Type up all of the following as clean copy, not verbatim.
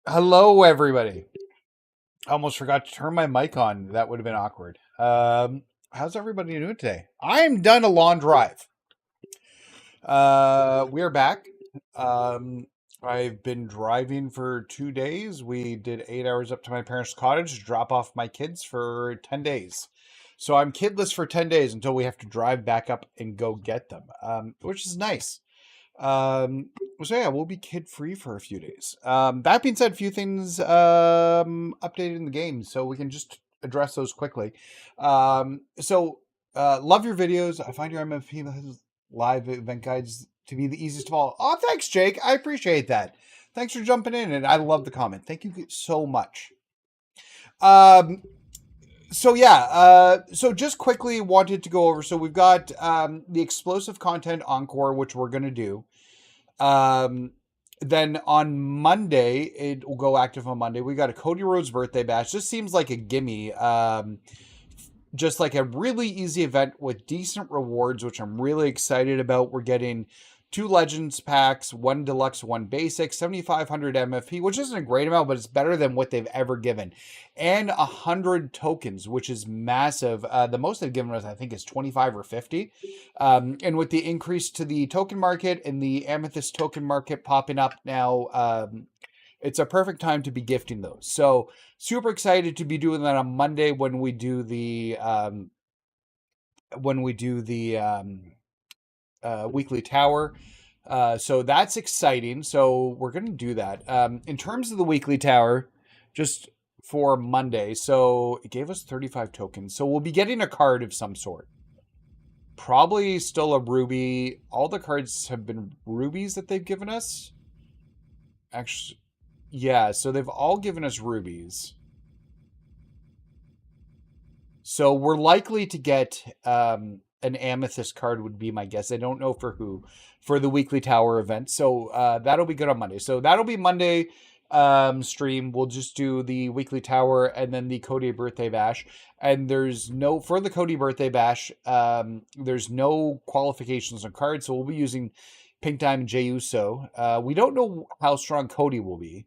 Hello, everybody. I almost forgot to turn my mic on. That would have been awkward. How's everybody doing today? I'm done a long drive. We are back. Um, I've been driving for 2 days. We did 8 hours up to my parents' cottage to drop off my kids for 10 days. So I'm kidless for 10 days until we have to drive back up and go get them, which is nice. Um, so yeah, we'll be kid free for a few days. That being said, a few things updated in the game, so we can just address those quickly. Love your videos. I find your MFP live event guides to be the easiest of all. Oh, thanks, Jake. I appreciate that. Thanks for jumping in, and I love the comment. Thank you so much. Um, so just quickly wanted to go over. So we've got the explosive content Encore, which we're gonna do. Um, then on Monday, it will go active on Monday. We got a Cody Rhodes birthday bash. This seems like a gimme. Just like a really easy event with decent rewards, which I'm really excited about. We're getting 2 Legends packs, 1 Deluxe, 1 Basic, 7,500 MFP, which isn't a great amount, but it's better than what they've ever given. And 100 tokens, which is massive. The most they've given us, I think, is 25 or 50. And with the increase to the token market and the Amethyst token market popping up now, it's a perfect time to be gifting those. So super excited to be doing that on Monday when we do the weekly tower. So that's exciting. So we're going to do that. In terms of the weekly tower, just for Monday, so it gave us 35 tokens. So we'll be getting a card of some sort. Probably still a ruby. All the cards have been rubies that they've given us. Actually, yeah, so they've all given us rubies. So we're likely to get an amethyst card would be my guess. I don't know for who, for the weekly tower event. So that'll be good on Monday. So that'll be Monday stream. We'll just do the weekly tower and then the Cody birthday bash. And there's no, for the Cody birthday bash, there's no qualifications on cards. So we'll be using Pink Diamond Jey Uso. We don't know how strong Cody will be.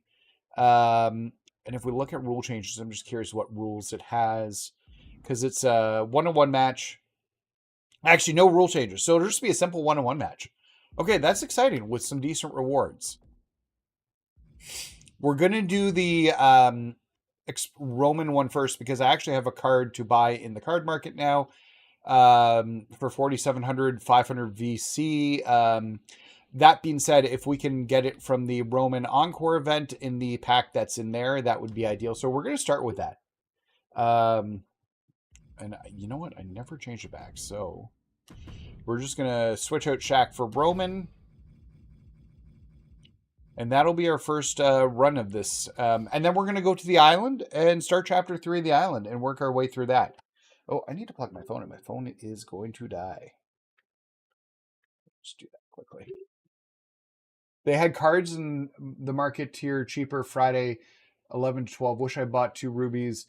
And if we look at rule changes, I'm just curious what rules it has. Because it's a one-on-one match. Actually, no rule changes. So it'll just be a simple one-on-one match. Okay, that's exciting with some decent rewards. We're going to do the Roman one first because I actually have a card to buy in the card market now for 4,700, 500 VC. That being said, if we can get it from the Roman Encore event in the pack that's in there, that would be ideal. So we're going to start with that. And you know what? I never changed it back. So we're just going to switch out Shaq for Roman. And that'll be our first run of this. And then we're going to go to the island and start chapter 3 of the island and work our way through that. Oh, I need to plug my phone in. My phone is going to die. Let's do that quickly. They had cards in the market tier cheaper Friday 11 to 12. Wish I bought 2 rubies.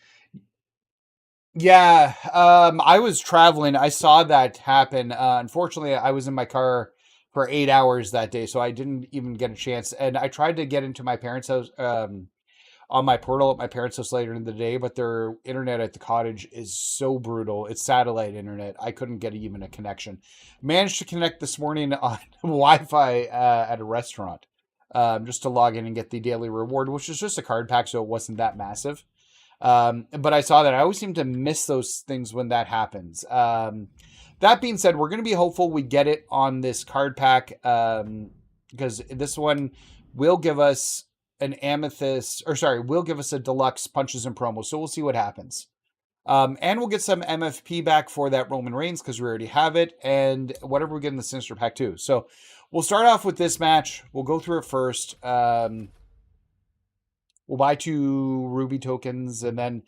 Yeah, I was traveling. I saw that happen. Unfortunately, I was in my car for 8 hours that day, so I didn't even get a chance. And I tried to get into my parents' house on my portal at my parents' house later in the day, but their internet at the cottage is so brutal. It's satellite internet. I couldn't get even a connection. Managed to connect this morning on Wi-Fi at a restaurant just to log in and get the daily reward, which is just a card pack, so it wasn't that massive. But I saw that. I always seem to miss those things when that happens. That being said, we're going to be hopeful we get it on this card pack because this one will give us an amethyst, or sorry, will give us a deluxe punches and promos. So we'll see what happens. And we'll get some MFP back for that Roman Reigns because we already have it, and whatever we get in the Sinister pack too. So we'll start off with this match. We'll go through it first. We'll buy 2 ruby tokens and then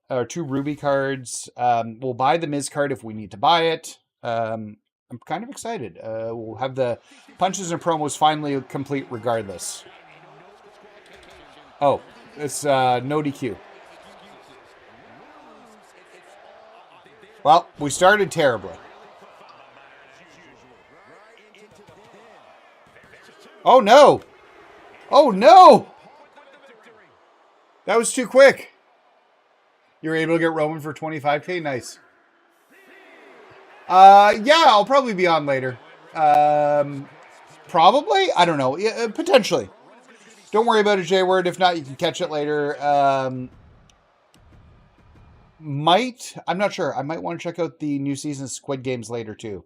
2 ruby cards. We'll buy the Miz card if we need to buy it. I'm kind of excited. We'll have the punches and promos finally complete regardless. Oh, it's no DQ. Well, we started terribly. Oh no! Oh no! That was too quick. You were able to get Roman for 25K? Nice. Yeah, I'll probably be on later. Probably? I don't know. Yeah, potentially. Don't worry about it, J-Word. If not, you can catch it later. I'm not sure. I might want to check out the new season of Squid Games later, too.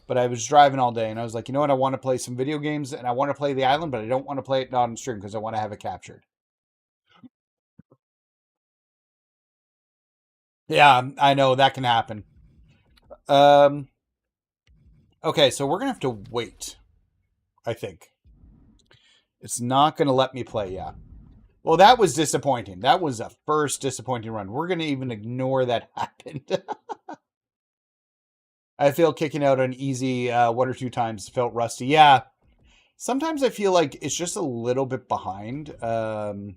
But I was driving all day, and I was like, you know what? I want to play some video games, and I want to play The Island, but I don't want to play it on stream because I want to have it captured. Yeah, I know. That can happen. Okay, so we're going to have to wait, I think. It's not going to let me play, yeah. Well, that was disappointing. That was a first disappointing run. We're going to even ignore that happened. I feel kicking out on easy one or two times felt rusty. Yeah. Sometimes I feel like it's just a little bit behind. Let's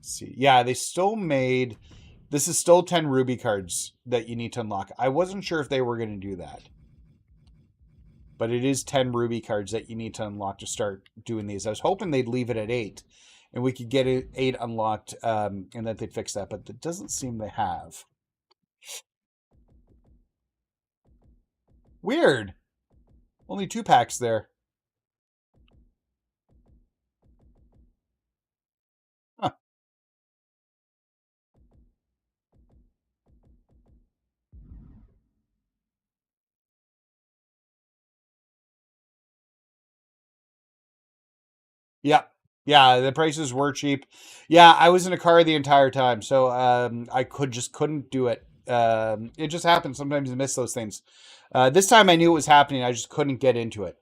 see. Yeah, they still made... This is still 10 Ruby cards that you need to unlock. I wasn't sure if they were going to do that. But it is 10 Ruby cards that you need to unlock to start doing these. I was hoping they'd leave it at 8. And we could get it 8 unlocked and that they'd fix that. But it doesn't seem they have. Weird. Only 2 packs there. Huh. Yeah. Yeah, the prices were cheap. Yeah, I was in a car the entire time, so I couldn't do it. It just happens. Sometimes you miss those things. This time I knew it was happening. I just couldn't get into it.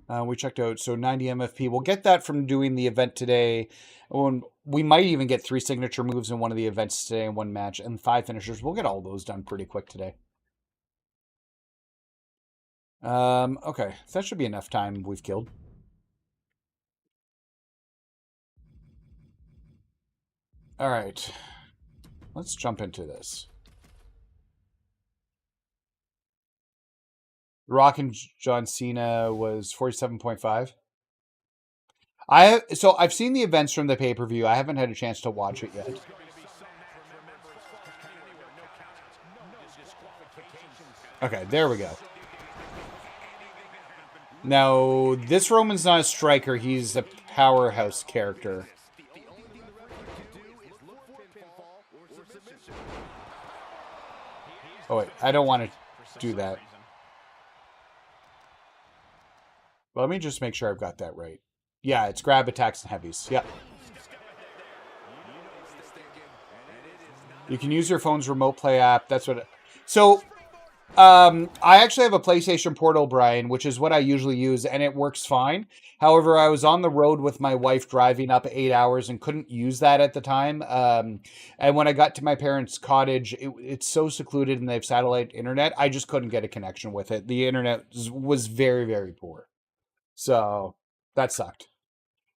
We checked out, so 90 MFP. We'll get that from doing the event today. We might even get 3 signature moves in one of the events today in one match, and 5 finishers. We'll get all those done pretty quick today. Okay, that should be enough time we've killed. All right, let's jump into this. Rock and John Cena was 47.5. So I've seen the events from the pay-per-view. I haven't had a chance to watch it yet. Okay, there we go. Now, this Roman's not a striker. He's a powerhouse character. Oh, wait. I don't want to do that. Let me just make sure I've got that right. Yeah, it's grab, attacks, and heavies. Yep. You can use your phone's remote play app. That's what... So... I actually have a PlayStation Portal, Brian, which is what I usually use, and it works fine. However, I was on the road with my wife driving up 8 hours and couldn't use that at the time. And when I got to my parents' cottage, it's so secluded and they have satellite internet, I just couldn't get a connection with it. The internet was very, very poor. So, that sucked.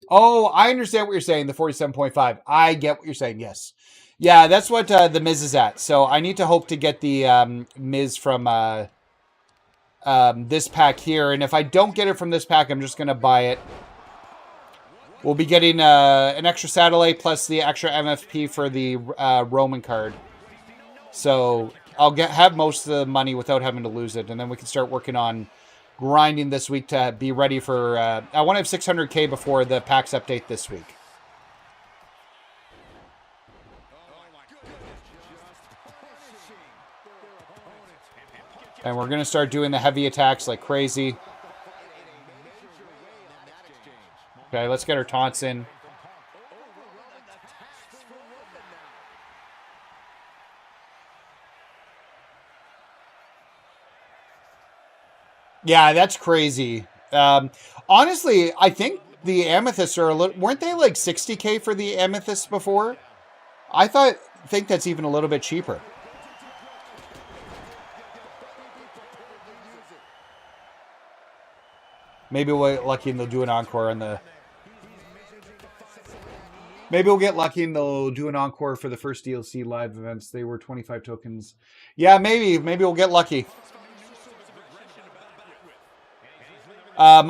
Oh, I understand what you're saying, the 47.5. I get what you're saying, yes. Yeah, that's what the Miz is at. So I need to hope to get the Miz from this pack here. And if I don't get it from this pack, I'm just going to buy it. We'll be getting an extra satellite plus the extra MFP for the Roman card. So I'll have most of the money without having to lose it. And then we can start working on grinding this week to be ready for... I want to have 600K before the packs update this week. And we're going to start doing the heavy attacks like crazy. Okay, let's get our taunts in. Yeah, that's crazy. Honestly, I think the amethysts are a little... Weren't they like 60K for the amethysts before? I think that's even a little bit cheaper. Maybe we'll get lucky and they'll do an encore on the... Maybe we'll get lucky and they'll do an encore for the first DLC live events. They were 25 tokens. Yeah, maybe. Maybe we'll get lucky.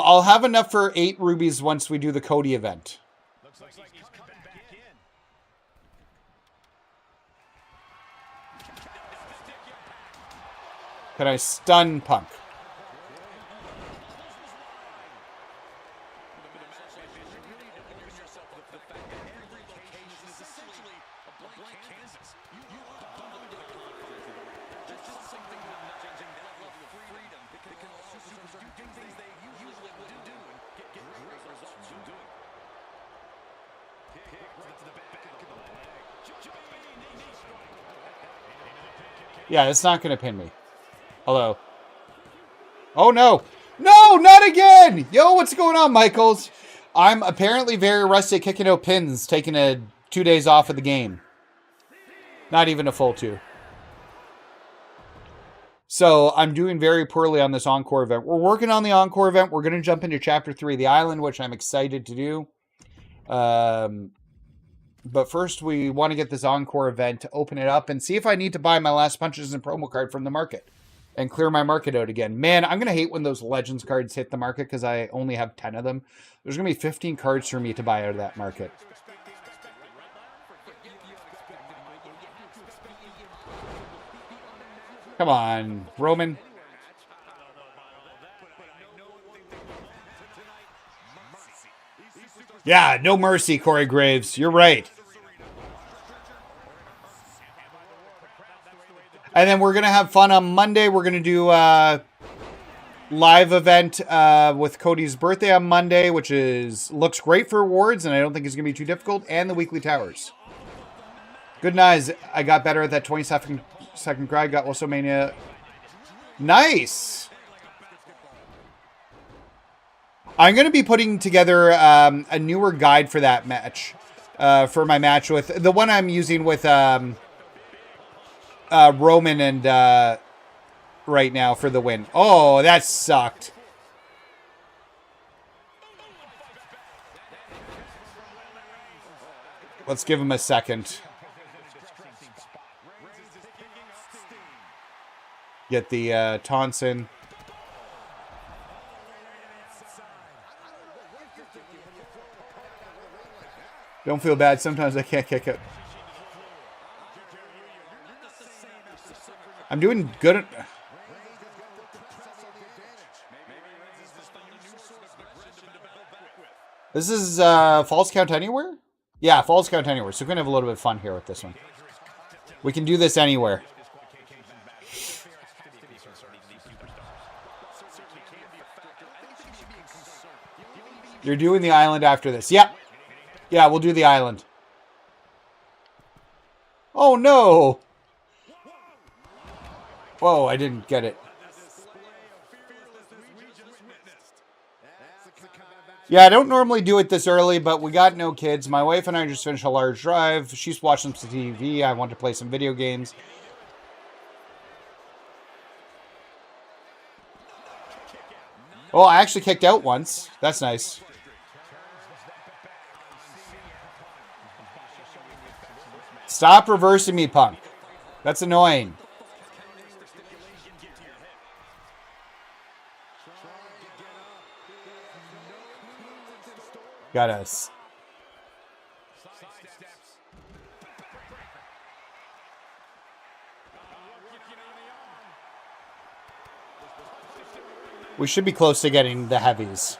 I'll have enough for 8 rubies once we do the Cody event. Looks like he's coming back in. Can I stun Punk? Yeah, it's not going to pin me. Hello. Oh, no. No, not again! Yo, what's going on, Michaels? I'm apparently very rusty at kicking out pins, taking 2 days off of the game. Not even a full 2. So, I'm doing very poorly on this Encore event. We're working on the Encore event. We're going to jump into Chapter 3 of the Island, which I'm excited to do. But first, we want to get this Encore event to open it up and see if I need to buy my last punches and promo card from the market and clear my market out again. Man, I'm going to hate when those Legends cards hit the market because I only have 10 of them. There's going to be 15 cards for me to buy out of that market. Come on, Roman. Yeah, no mercy, Corey Graves. You're right. And then we're going to have fun on Monday. We're going to do a live event with Cody's birthday on Monday, which looks great for rewards, and I don't think it's going to be too difficult, and the weekly towers. Good night. I got better at that 20-second grind. Got WrestleMania. Nice. I'm going to be putting together a newer guide for that match. For my match with the one I'm using with Roman and right now for the win. Oh, that sucked. Let's give him a second. Get the taunts in. Don't feel bad. Sometimes I can't kick it. I'm doing good at... This is Falls Count Anywhere? Yeah, Falls Count Anywhere. So we're going to have a little bit of fun here with this one. We can do this anywhere. You're doing the island after this. Yeah. Yeah, we'll do the island. Oh, no. Whoa, I didn't get it. Yeah, I don't normally do it this early, but we got no kids. My wife and I just finished a large drive. She's watching some TV. I want to play some video games. Oh, I actually kicked out once. That's nice. Stop reversing me, Punk. That's annoying. Got us. We should be close to getting the heavies.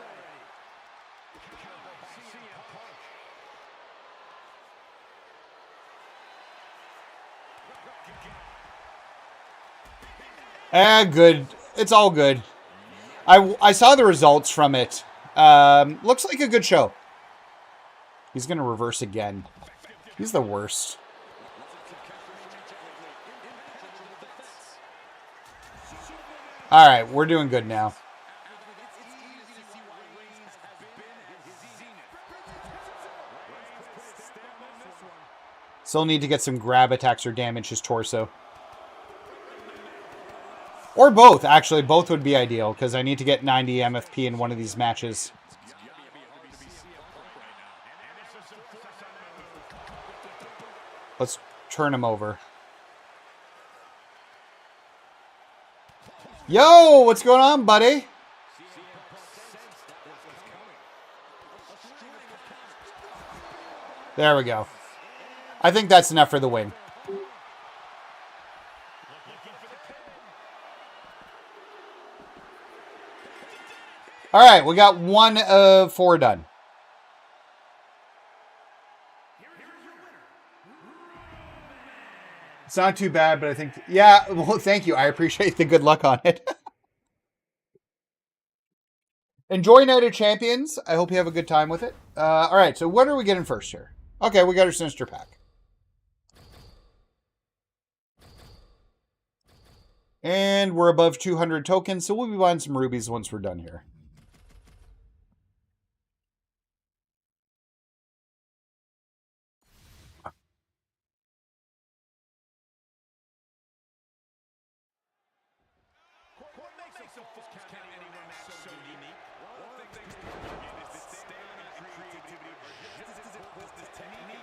Good. It's all good. I saw the results from it. Looks like a good show. He's going to reverse again. He's the worst. All right, we're doing good now. Still need to get some grab attacks or damage his torso. Or both, actually. Both would be ideal, because I need to get 90 MFP in one of these matches. Let's turn him over. Yo, what's going on, buddy? There we go. I think that's enough for the win. All right, we got 1 of 4 done. It's not too bad, but I think... Yeah, well, thank you. I appreciate the good luck on it. Enjoy Night of Champions. I hope you have a good time with it. All right, so what are we getting first here? Okay, we got our Sinister Pack. And we're above 200 tokens, so we'll be buying some rubies once we're done here.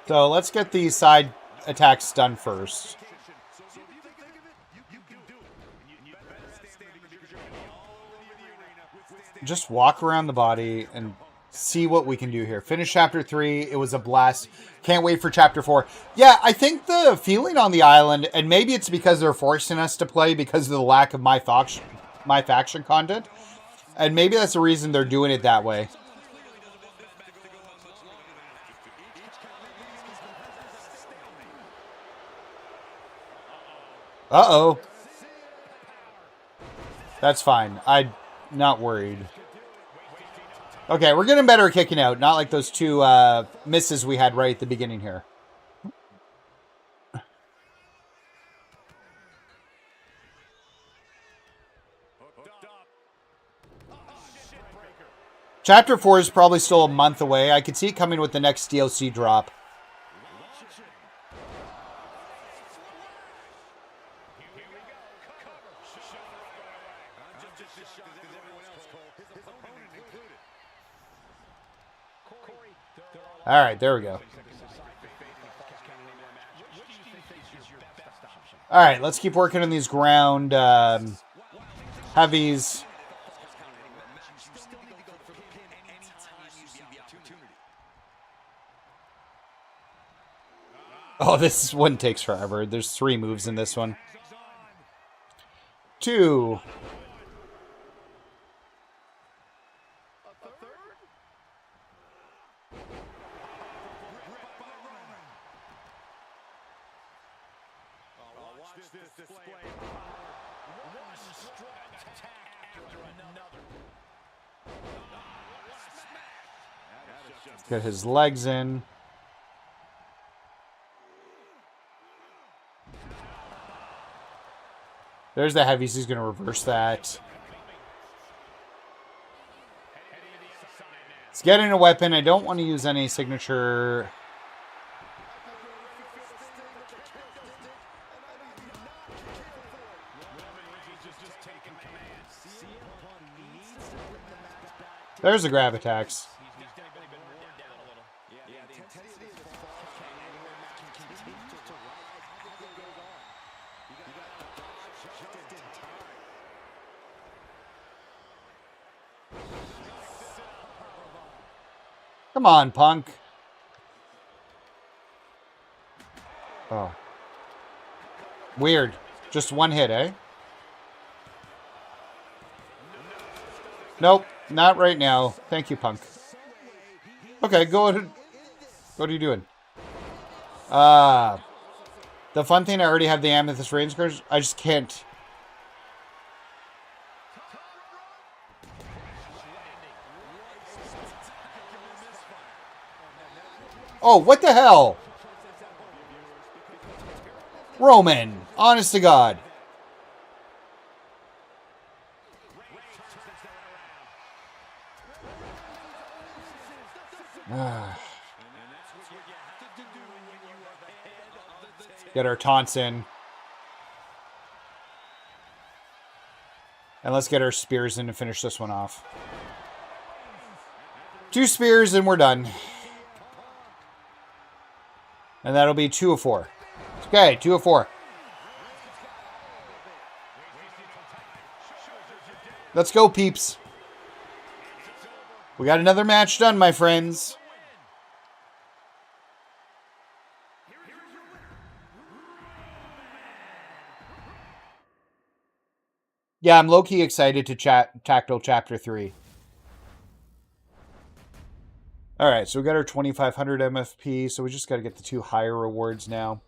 So let's get these side attacks done first. Just walk around the body and see what we can do here. Finish chapter 3. It was a blast. Can't wait for chapter 4. Yeah, I think the feeling on the island, and maybe it's because they're forcing us to play because of the lack of MyFaction content, and maybe that's the reason they're doing it that way. Uh-oh. That's fine. I'm not worried. Okay, we're getting better at kicking out. Not like those 2 misses we had right at the beginning here. Chapter 4 is probably still a month away. I could see it coming with the next DLC drop. All right, there we go. All right, let's keep working on these ground heavies. Oh, this one takes forever. There's 3 moves in this one. 2. Get his legs in. There's the heavies. He's going to reverse that. Let's get in a weapon. I don't want to use any signature. There's the grab attacks. Come on, punk. Oh. Weird. Just 1 hit, eh? Nope, not right now. Thank you, punk. Okay, go ahead. What are you doing? The fun thing, I already have the Amethyst Range cards. I just can't. Oh, what the hell? Roman, honest to God. Get our taunts in. And let's get our spears in to finish this one off. 2 spears and we're done. And that'll be 2 of 4. Okay, 2 of 4. Let's go, peeps. We got another match done, my friends. Yeah, I'm low-key excited to tackle Chapter 3. Alright, so we got our 2,500 MFP, so we just got to get the 2 higher rewards now.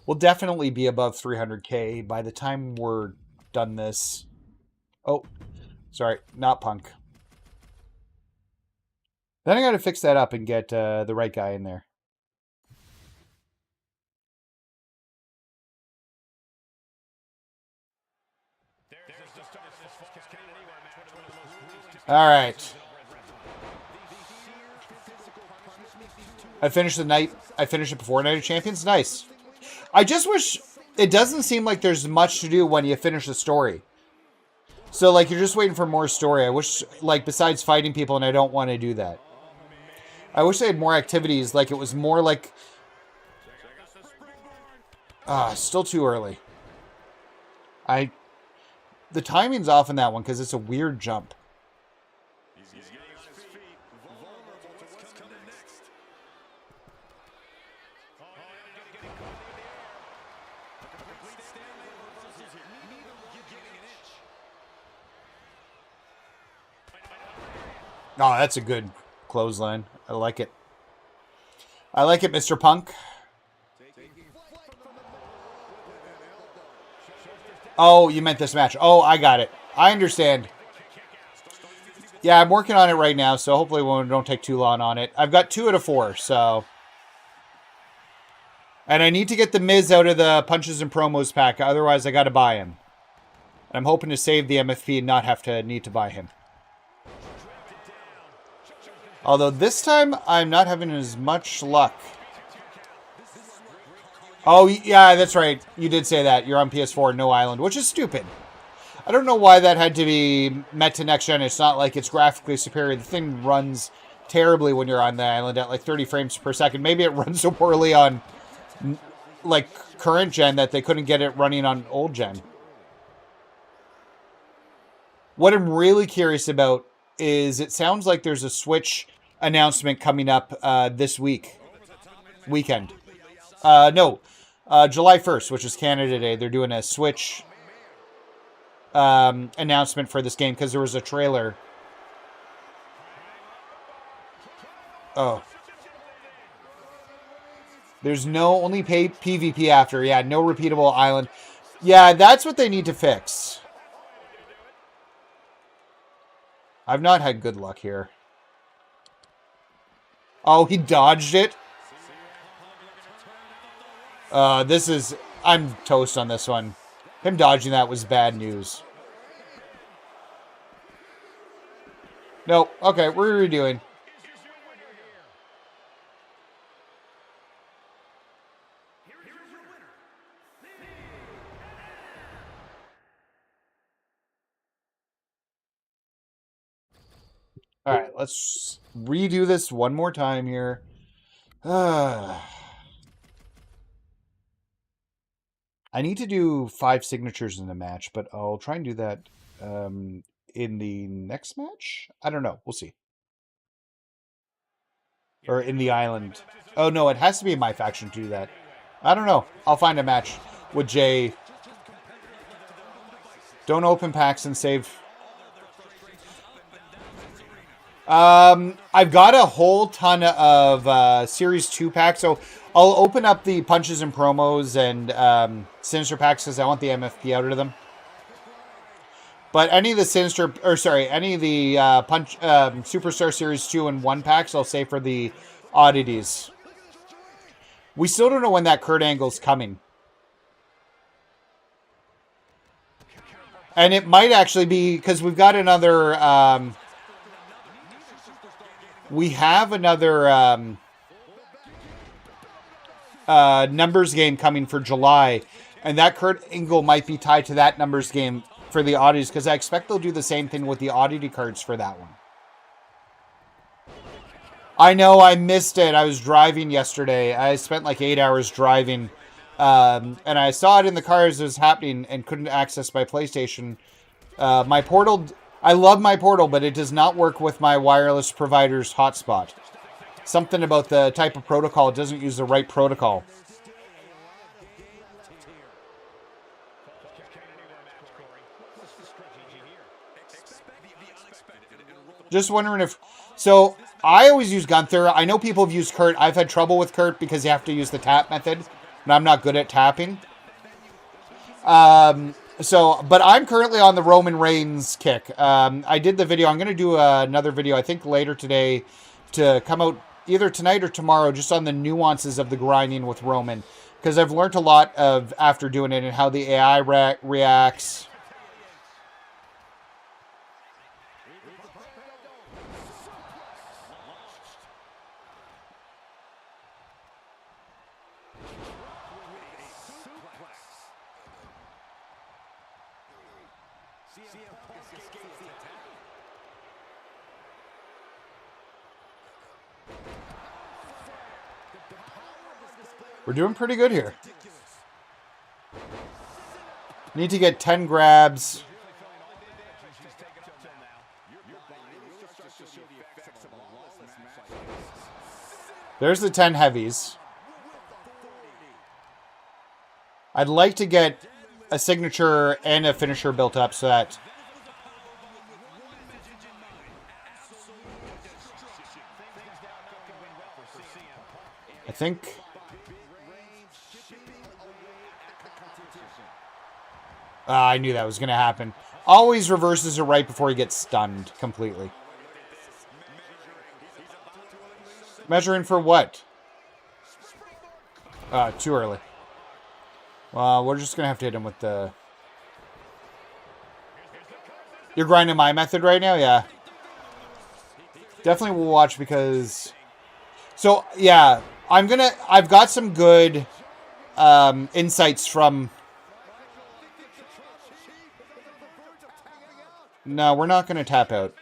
We'll definitely be above 300k by the time we're done this. Oh, sorry, not Punk. Then I got to fix that up and get the right guy in there. All right. I finished the night. I finished it before Night of Champions. Nice. I just wish it doesn't seem like there's much to do when you finish the story. So like you're just waiting for more story. I wish like besides fighting people, and I don't want to do that. I wish they had more activities. Like it was more like. Still too early. The timing's off on that one because it's a weird jump. Oh, that's a good clothesline. I like it. I like it, Mr. Punk. Oh, you meant this match. Oh, I got it. I understand. Yeah, I'm working on it right now, so hopefully we don't take too long on it. I've got 2 out of 4, so... And I need to get the Miz out of the Punches and Promos pack, otherwise I gotta buy him. And I'm hoping to save the MFP and not have to need to buy him. Although this time, I'm not having as much luck. Oh, yeah, that's right. You did say that. You're on PS4, no island, which is stupid. I don't know why that had to be met to next gen. It's not like it's graphically superior. The thing runs terribly when you're on the island at like 30 frames per second. Maybe it runs so poorly on like current gen that they couldn't get it running on old gen. What I'm really curious about is it sounds like there's a Switch announcement coming up this weekend. No, July 1st, which is Canada Day. They're doing a Switch announcement for this game because there was a trailer. Oh. There's no only PvP after. Yeah, no repeatable island. Yeah, that's what they need to fix. I've not had good luck here. Oh, he dodged it. I'm toast on this one. Him dodging that was bad news. Nope. Okay, we're redoing. All right, let's redo this one more time here. I need to do 5 signatures in the match, but I'll try and do that in the next match? I don't know. We'll see. Or in the island. Oh, no, it has to be in MyFaction to do that. I don't know. I'll find a match with Jay. Don't open packs and save. I've got a whole ton of Series 2 packs, so I'll open up the Punches and Promos and Sinister packs because I want the MFP out of them. But any of the any of the Superstar Series 2 and 1 packs, I'll save for the oddities. We still don't know when that Kurt Angle's coming. And it might actually be, because we've got another... we have another numbers game coming for July, and that Kurt Angle might be tied to that numbers game for the oddities, because I expect they'll do the same thing with the oddity cards for that one. I know, I missed it. I was driving yesterday. I spent like 8 hours driving, and I saw it in the car as it was happening and couldn't access my PlayStation. My Portal... I love my Portal, but it does not work with my wireless provider's hotspot. Something about the type of protocol. It doesn't use the right protocol. Just wondering if... So, I always use Gunther. I know people have used Kurt. I've had trouble with Kurt because you have to use the tap method. And I'm not good at tapping. But I'm currently on the Roman Reigns kick. I did the video. I'm going to do another video, I think, later today to come out either tonight or tomorrow, just on the nuances of the grinding with Roman. Because I've learned a lot after doing it and how the AI reacts. We're doing pretty good here. Need to get 10 grabs. There's the 10 heavies. I'd like to get a signature and a finisher built up so that... I think... I knew that was going to happen. Always reverses it right before he gets stunned completely. Measuring for what? Too early. Well, we're just going to have to hit him with the... You're grinding my method right now? Yeah. Definitely will watch because... So, yeah. I've got some good insights from... No, we're not going to tap out.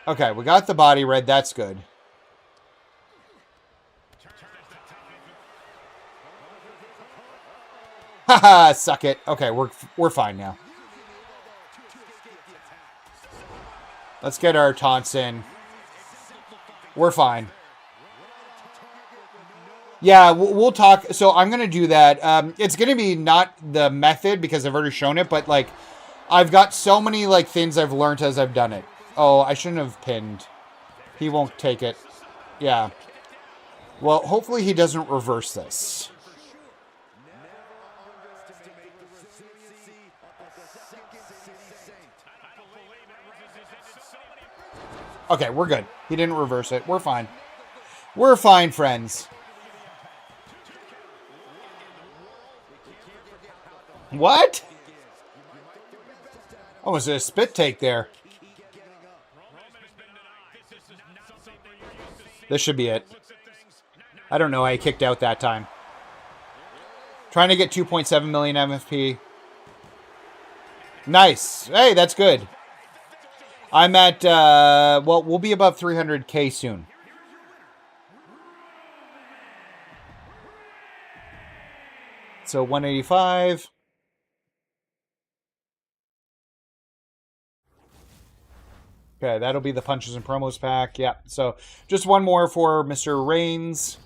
Okay, we got the body red. That's good. Haha, suck it. Okay, we're fine now. Let's get our taunts in. We're fine. Yeah, we'll talk. So I'm going to do that. It's going to be not the method because I've already shown it, but like I've got so many like things I've learned as I've done it. Oh, I shouldn't have pinned. He won't take it. Yeah. Well, hopefully he doesn't reverse this. Okay, we're good. He didn't reverse it. We're fine. We're fine, friends. What? Oh, was it a spit take there? This should be it. I don't know. I kicked out that time. Trying to get 2.7 million MFP. Nice. Hey, that's good. I'm at, well, we'll be above 300K soon. So 185. Okay, that'll be the punches and promos pack. Yeah, so just one more for Mr. Reigns.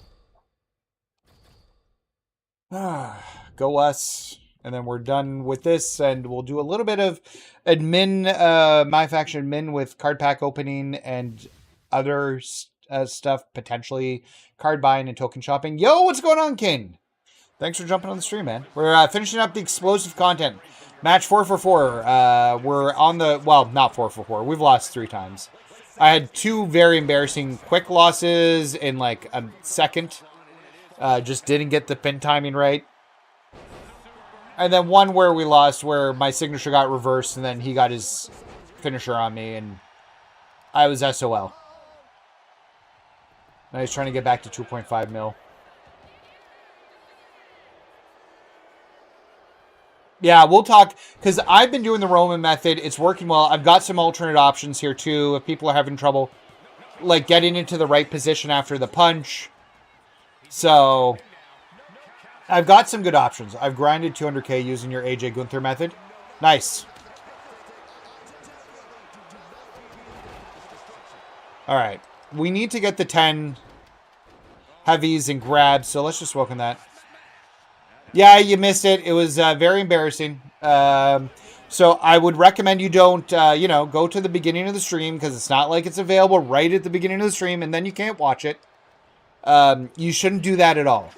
Go us. And then we're done with this, and we'll do a little bit of admin, MyFaction admin with card pack opening and other stuff, potentially card buying and token shopping. Yo, what's going on, King? Thanks for jumping on the stream, man. We're finishing up the explosive content. Match 4-for-4. We're on the... Well, not 4-for-4. We've lost 3 times. I had 2 very embarrassing quick losses in like a second. Just didn't get the pin timing right. And then one where we lost where my signature got reversed and then he got his finisher on me and I was SOL. Now he's trying to get back to 2.5 mil. Yeah, we'll talk, because I've been doing the Roman method. It's working well. I've got some alternate options here, too, if people are having trouble, like, getting into the right position after the punch. So, I've got some good options. I've grinded 200K using your AJ Gunther method. Nice. All right. We need to get the 10 heavies and grabs, so let's just welcome that. Yeah, you missed it. It was very embarrassing. So I would recommend you don't, go to the beginning of the stream because it's not like it's available right at the beginning of the stream and then you can't watch it. You shouldn't do that at all.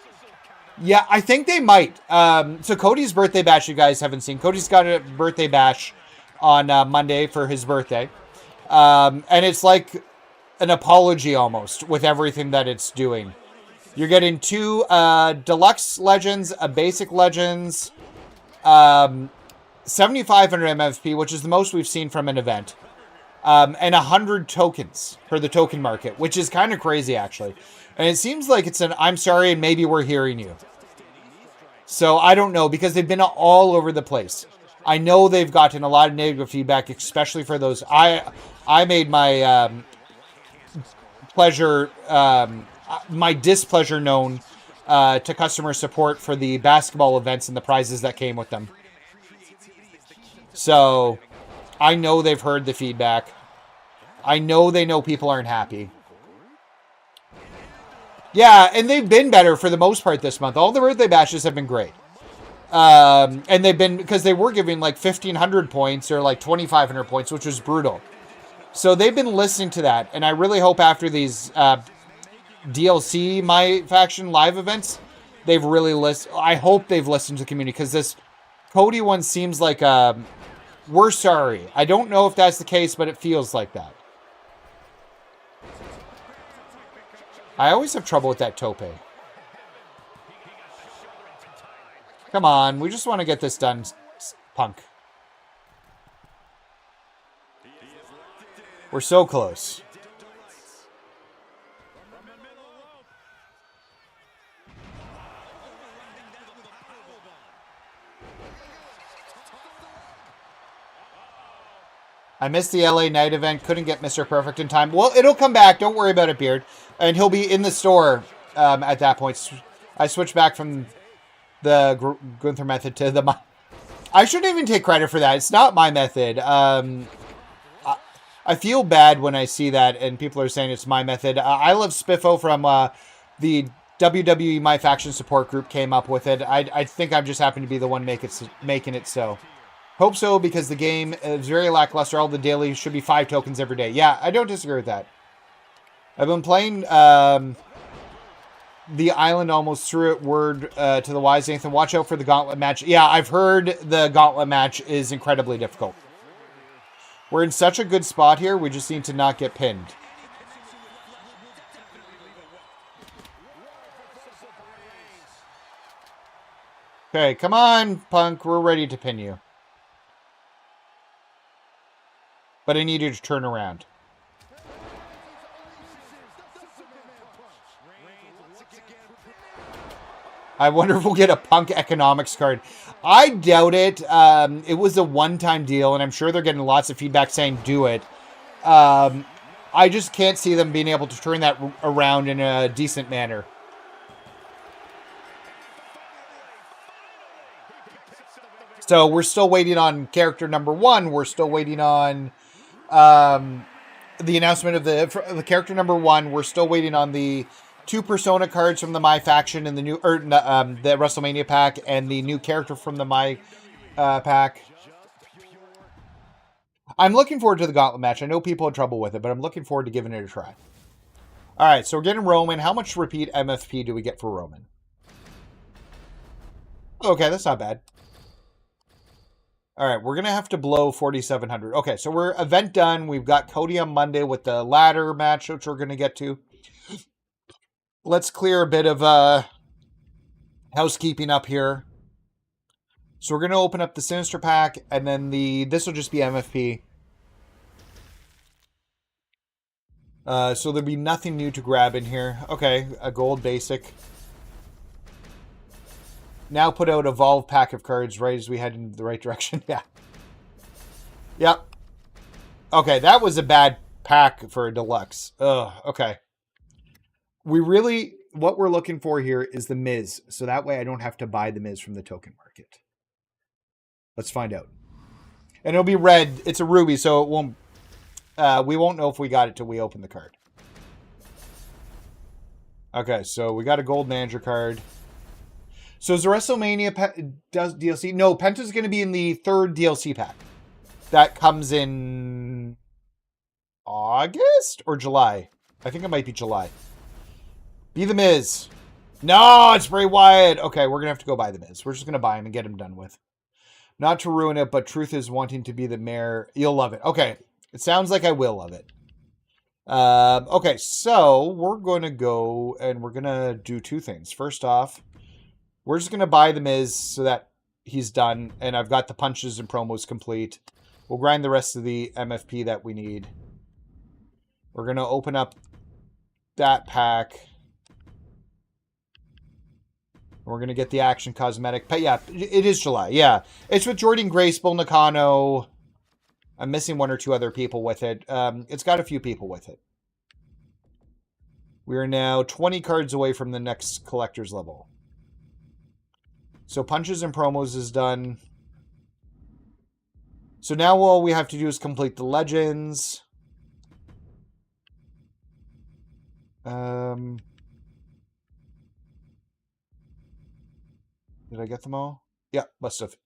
Yeah, I think they might. So Cody's birthday bash, you guys haven't seen. Cody's got a birthday bash on Monday for his birthday. And it's like an apology almost with everything that it's doing. You're getting 2 deluxe legends, a basic legends, 7,500 MFP, which is the most we've seen from an event, and 100 tokens for the token market, which is kind of crazy, actually. And it seems like it's an I'm sorry and maybe we're hearing you. So I don't know, because they've been all over the place. I know they've gotten a lot of negative feedback, especially for those. I made my my displeasure known to customer support for the basketball events and the prizes that came with them. So I know they've heard the feedback. I know they know people aren't happy. Yeah, and they've been better for the most part this month. All the birthday bashes have been great. And they've been, because they were giving like 1,500 points or like 2,500 points, which was brutal. So they've been listening to that. And I really hope after these DLC MyFaction live events, they've really listened. I hope they've listened to the community, because this Cody one seems like we're sorry. I don't know if that's the case, but it feels like that. I always have trouble with that tope. Come on, we just want to get this done, punk. We're so close. I missed the LA night event. Couldn't get Mr. Perfect in time. Well, it'll come back. Don't worry about it, Beard. And he'll be in the store at that point. I switched back from the Gunther method to the... I shouldn't even take credit for that. It's not my method. I feel bad when I see that and people are saying it's my method. I love Spiffo from the WWE MyFaction support group came up with it. I think I'm just happen to be the one making it so. Hope so, because the game is very lackluster. All the daily should be 5 tokens every day. Yeah, I don't disagree with that. I've been playing the island almost through it. Word to the wise, Nathan. Watch out for the gauntlet match. Yeah, I've heard the gauntlet match is incredibly difficult. We're in such a good spot here. We just need to not get pinned. Okay, come on, Punk. We're ready to pin you. But I need you to turn around. I wonder if we'll get a Punk economics card. I doubt it. It was a one-time deal, and I'm sure they're getting lots of feedback saying do it. I just can't see them being able to turn that around in a decent manner. So we're still waiting on character number 1. We're still waiting on the announcement of the character number 1. We're still waiting on the 2 Persona cards from the MyFaction and the new the WrestleMania pack and the new character from the My pack. I'm looking forward to the gauntlet match. I know people have trouble with it, but I'm looking forward to giving it a try. All right, so we're getting Roman. How much repeat MFP do we get for Roman? Okay, that's not bad. All right, we're going to have to blow 4,700. Okay, so we're event done. We've got Cody on Monday with the ladder match, which we're going to get to. Let's clear a bit of housekeeping up here. So we're going to open up the Sinister pack, and then this will just be MFP. So there'll be nothing new to grab in here. Okay, a gold basic. Now put out Evolve pack of cards right as we head in the right direction. Yeah. Yep. Okay, that was a bad pack for a deluxe. Ugh, okay. What we're looking for here is the Miz. So that way I don't have to buy the Miz from the token market. Let's find out. And it'll be red. It's a ruby, so it won't... we won't know if we got it till we open the card. Okay, so we got a gold manager card. So is the WrestleMania does DLC? No, Penta's going to be in the third DLC pack. That comes in August or July. I think it might be July. Be the Miz. No, it's Bray Wyatt. Okay, we're going to have to go buy the Miz. We're just going to buy him and get him done with. Not to ruin it, but truth is wanting to be the mayor. You'll love it. Okay, it sounds like I will love it. Okay, so we're going to go and we're going to do two things. First off, we're just going to buy the Miz so that he's done. And I've got the punches and promos complete. We'll grind the rest of the MFP that we need. We're going to open up that pack. We're going to get the action cosmetic. But yeah, it is July. Yeah, it's with Jordan Grace, Bull Nakano. I'm missing one or two other people with it. It's got a few people with it. We are now 20 cards away from the next collector's level. So punches and promos is done. So now all we have to do is complete the legends. Did I get them all? Yeah, must have.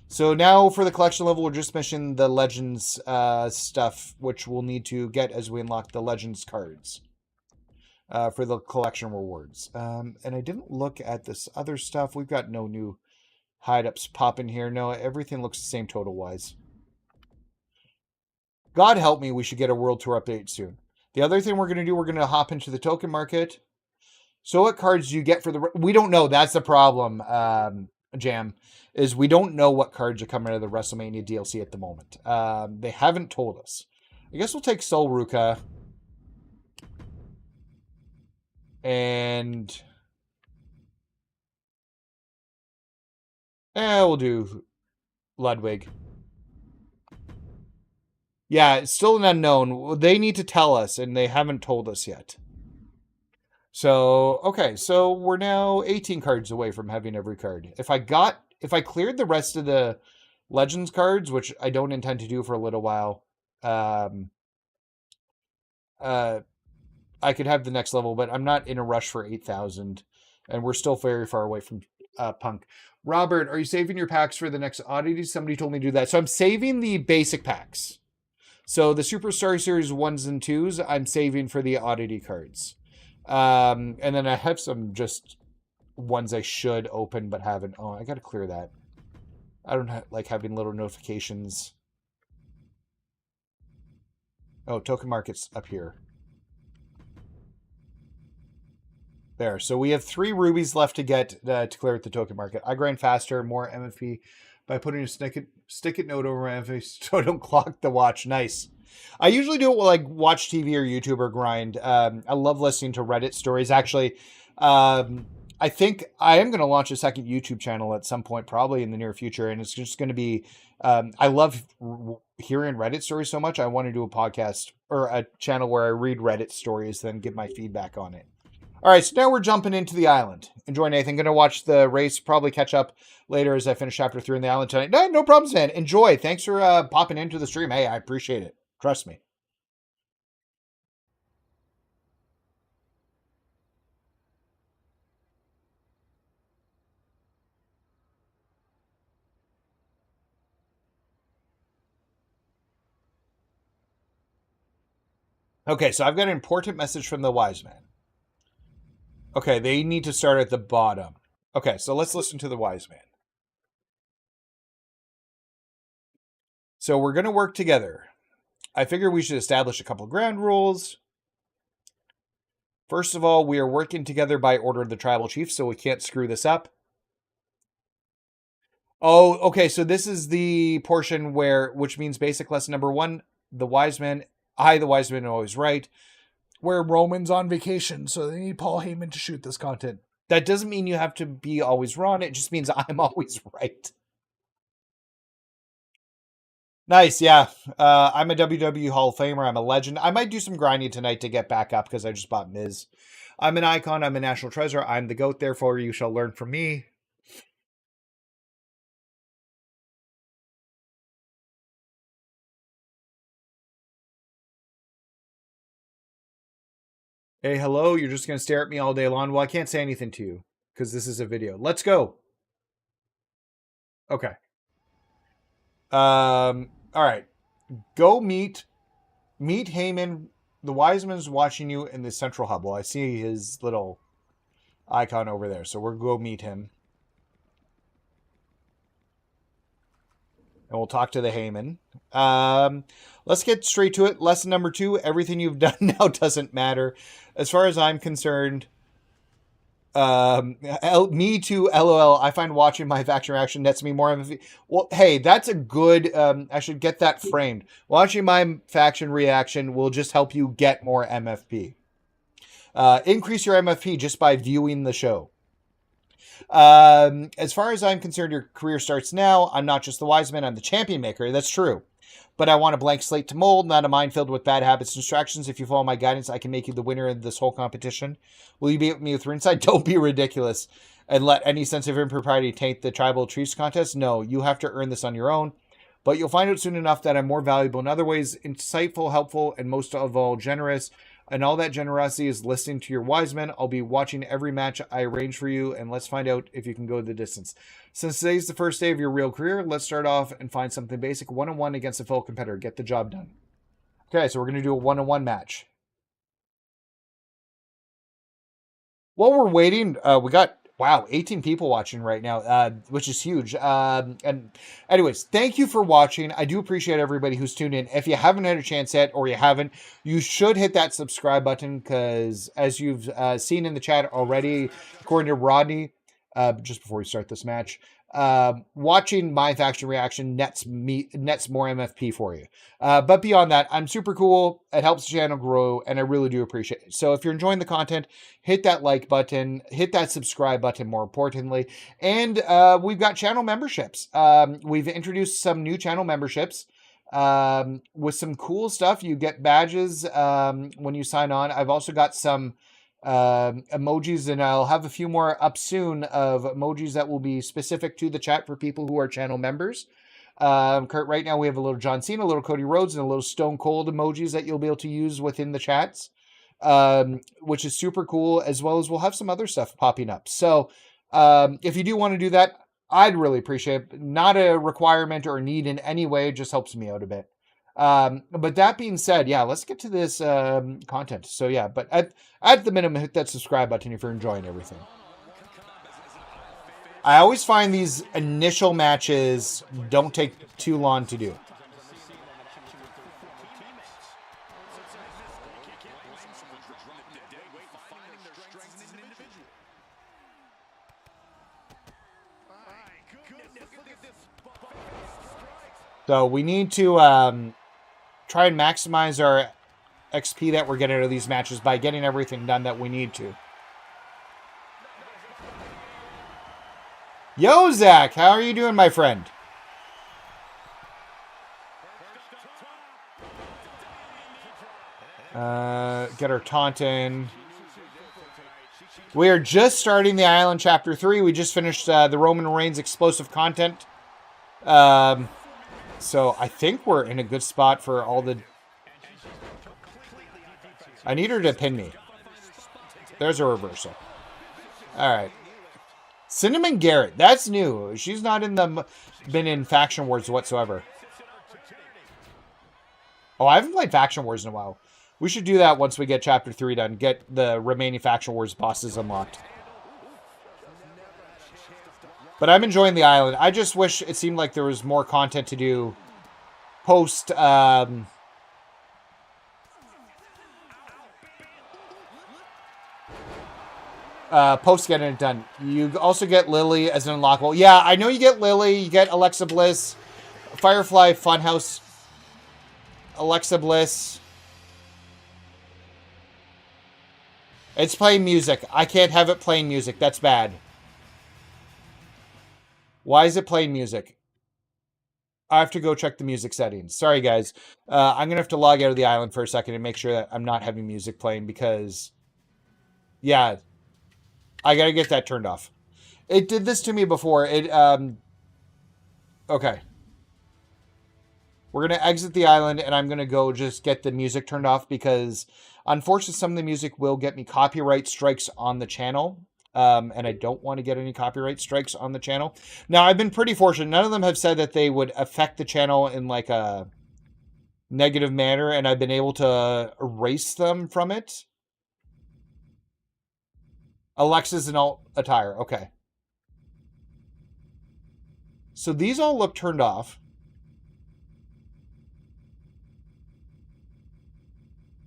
So now for the collection level, we're just missing the Legends stuff, which we'll need to get as we unlock the Legends cards for the collection rewards. And I didn't look at this other stuff. We've got no new hide-ups popping here. No, everything looks the same total-wise. God help me, we should get a World Tour update soon. The other thing we're going to do, we're going to hop into the token market. So what cards do you get for the... We don't know. That's the problem, Jam, is we don't know what cards are coming out of the WrestleMania DLC at the moment. They haven't told us. I guess we'll take Sol Ruka. And... we'll do Ludwig. Yeah, it's still an unknown. They need to tell us, and they haven't told us yet. So, okay, so we're now 18 cards away from having every card. If I cleared the rest of the Legends cards, which I don't intend to do for a little while, I could have the next level, but I'm not in a rush for 8,000, and we're still very far away from Punk. Robert, are you saving your packs for the next oddity? Somebody told me to do that. So I'm saving the basic packs. So the Superstar Series 1s and 2s, I'm saving for the oddity cards. And then I have some just ones I should open but haven't. Oh, I got to clear that. I don't like having little notifications. Oh, token market's up here. There. So we have 3 rubies left to get to clear at the token market. I grind faster, more MFP by putting a stick-it note over my face so I don't clock the watch. Nice. I usually do it with like watch TV or YouTube or grind. I love listening to Reddit stories. Actually, I think I am going to launch a second YouTube channel at some point, probably in the near future. And it's just going to be, I love hearing Reddit stories so much. I want to do a podcast or a channel where I read Reddit stories, then give my feedback on it. All right, so now we're jumping into the island. Enjoy, Nathan. Going to watch the race, probably catch up later as I finish chapter 3 in the island tonight. No problems, man. Enjoy. Thanks for popping into the stream. Hey, I appreciate it. Trust me. Okay, so I've got an important message from the wise man. Okay, they need to start at the bottom. Okay, so let's listen to the wise man. So we're going to work together. I figure we should establish a couple ground rules. First of all, we are working together by order of the tribal chief, so we can't screw this up. Oh, okay, so this is the portion which means basic lesson number 1, the wise man, the wise man, always right. Where Roman's on vacation, so they need Paul Heyman to shoot this content. That doesn't mean you have to be always wrong. It just means I'm always right. Nice, yeah. I'm a WWE Hall of Famer. I'm a legend. I might do some grinding tonight to get back up because I just bought Miz. I'm an icon. I'm a national treasure. I'm the GOAT. Therefore, you shall learn from me. Hey, hello. You're just going to stare at me all day long. Well, I can't say anything to you because this is a video. Let's go. Okay. All right. Go meet Heyman. The Wiseman's watching you in the central hub. Well, I see his little icon over there, so we're go meet him, and we'll talk to the Heyman. Let's get straight to it. Lesson number 2: everything you've done now doesn't matter, as far as I'm concerned. Me too, LOL. I find watching my faction reaction nets me more MFP. Well, hey, that's a good, I should get that framed. Watching my faction reaction will just help you get more MFP. Increase your MFP just by viewing the show. As far as I'm concerned, your career starts now. I'm not just the Wiseman, I'm the champion maker. That's true. But I want a blank slate to mold, not a mind filled with bad habits and distractions. If you follow my guidance, I can make you the winner of this whole competition. Will you beat me with ringside? Don't be ridiculous and let any sense of impropriety taint the Tribal Chiefs contest. No, you have to earn this on your own. But you'll find out soon enough that I'm more valuable in other ways, insightful, helpful, and most of all, generous. And all that generosity is listening to your Wiseman. I'll be watching every match I arrange for you, and let's find out if you can go the distance. Since today's the first day of your real career, let's start off and find something basic. 1-on-1 against a fellow competitor. Get the job done. Okay, so we're going to do a 1-on-1 match. While we're waiting, we got, 18 people watching right now, which is huge. And anyways, thank you for watching. I do appreciate everybody who's tuned in. If you haven't had a chance yet, or you haven't, you should hit that subscribe button, because as you've seen in the chat already, according to Rodney, just before we start this match, watching my faction reaction nets more MFP for you. But beyond that, I'm super cool. It helps the channel grow, and I really do appreciate it. So if you're enjoying the content, hit that like button, hit that subscribe button, more importantly. And we've got channel memberships. We've introduced some new channel memberships with some cool stuff. You get badges when you sign on. I've also got some emojis, and I'll have a few more up soon of emojis that will be specific to the chat for people who are channel members. Kurt, right now we have a little John Cena, a little Cody Rhodes, and a little Stone Cold emojis that you'll be able to use within the chats, which is super cool, as well as we'll have some other stuff popping up. So if you do want to do that, I'd really appreciate it. Not a requirement or a need in any way, it just helps me out a bit. But that being said, yeah, let's get to this content. So yeah, but at the minimum, hit that subscribe button if you're enjoying everything. I always find these initial matches don't take too long to do. So we need to try and maximize our XP that we're getting out of these matches by getting everything done that we need to. Yo, Zach, how are you doing, my friend? Get our taunt in. We are just starting the Island Chapter 3. We just finished the Roman Reigns explosive content. So I think we're in a good spot for all the... I need her to pin me. There's a reversal. All right. Cinnamon Garrett. That's new. She's not been in Faction Wars whatsoever. Oh, I haven't played Faction Wars in a while. We should do that once we get Chapter 3 done. Get the remaining Faction Wars bosses unlocked. But I'm enjoying the island. I just wish it seemed like there was more content to do post... post getting it done. You also get Lily as an unlockable. Yeah, I know you get Lily. You get Alexa Bliss. Firefly Funhouse. Alexa Bliss. It's playing music. I can't have it playing music. That's bad. Why is it playing music? I have to go check the music settings. Sorry, guys. I'm going to have to log out of the island for a second and make sure that I'm not having music playing because... Yeah... I gotta get that turned off. It did this to me before. Okay. We're gonna exit the island, and I'm gonna go just get the music turned off because, unfortunately, some of the music will get me copyright strikes on the channel. And I don't want to get any copyright strikes on the channel. Now, I've been pretty fortunate. None of them have said that they would affect the channel in like a negative manner, and I've been able to erase them from it. Alexa's in alt attire. Okay. So these all look turned off.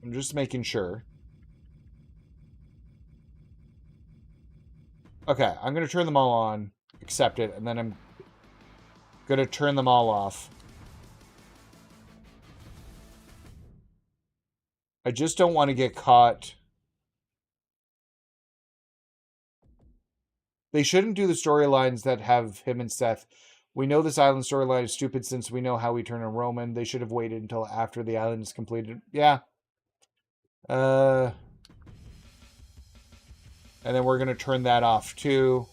I'm just making sure. Okay, I'm going to turn them all on, accept it, and then I'm going to turn them all off. I just don't want to get caught. They shouldn't do the storylines that have him and Seth. We know this island storyline is stupid since we know how we turn on Roman. They should have waited until after the island is completed. Yeah. And then we're going to turn that off too.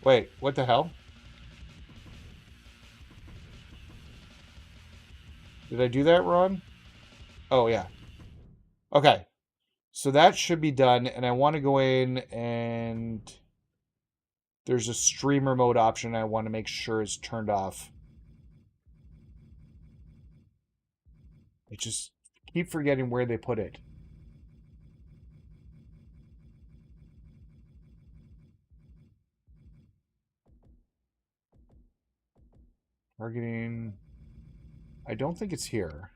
Wait, what the hell? Did I do that wrong? Oh, yeah. Okay. So that should be done. And I want to go in and there's a streamer mode option I want to make sure is turned off. I just keep forgetting where they put it. Targeting. I don't think it's here.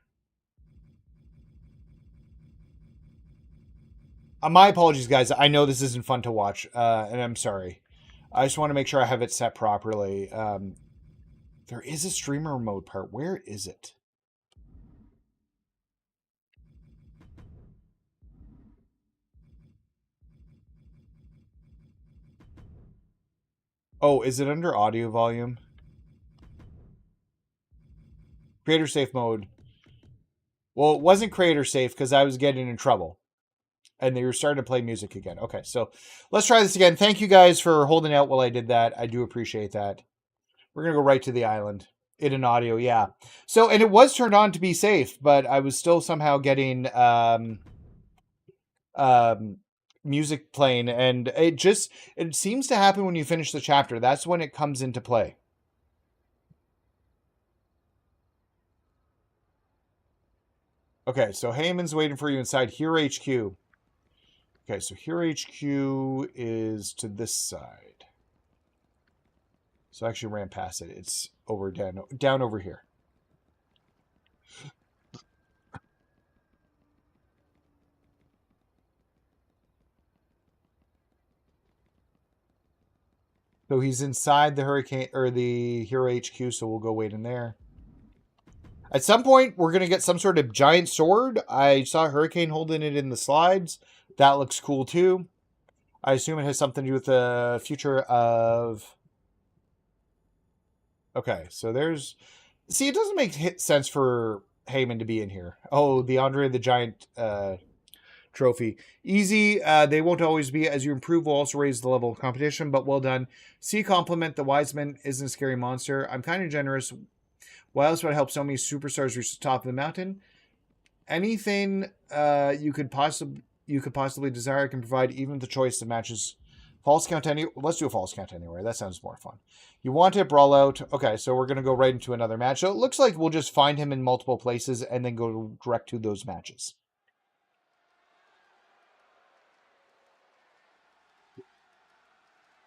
My apologies, guys. I know this isn't fun to watch, and I'm sorry. I just want to make sure I have it set properly. There is a streamer mode part. Where is it? Oh, is it under audio volume? Creator safe mode. Well, it wasn't creator safe because I was getting in trouble. And they were starting to play music again. Okay, so let's try this again. Thank you guys for holding out while I did that. I do appreciate that. We're going to go right to the island. In an audio, yeah. So, and it was turned on to be safe, but I was still somehow getting music playing. And it seems to happen when you finish the chapter. That's when it comes into play. Okay, so Heyman's waiting for you inside Here HQ. Okay, so Here HQ is to this side. So I actually ran past it. It's over down over here. So he's inside the Hurricane or the Hero HQ, so we'll go wait in there. At some point, we're gonna get some sort of giant sword. I saw Hurricane holding it in the slides. That looks cool too. I assume it has something to do with the future of. Okay, so there's. See, it doesn't make sense for Heyman to be in here. Oh, the Andre the Giant trophy. Easy. They won't always be. As you improve, will also raise the level of competition, but well done. See, compliment the wise man isn't a scary monster. I'm kind of generous. Why else would I help so many superstars reach the top of the mountain? Anything you could possibly desire, I can provide, even the choice of matches. False count any. Let's do a false count anyway. That sounds more fun. You want it, brawl out. Okay, so we're gonna go right into another match. So it looks like we'll just find him in multiple places and then go direct to those matches.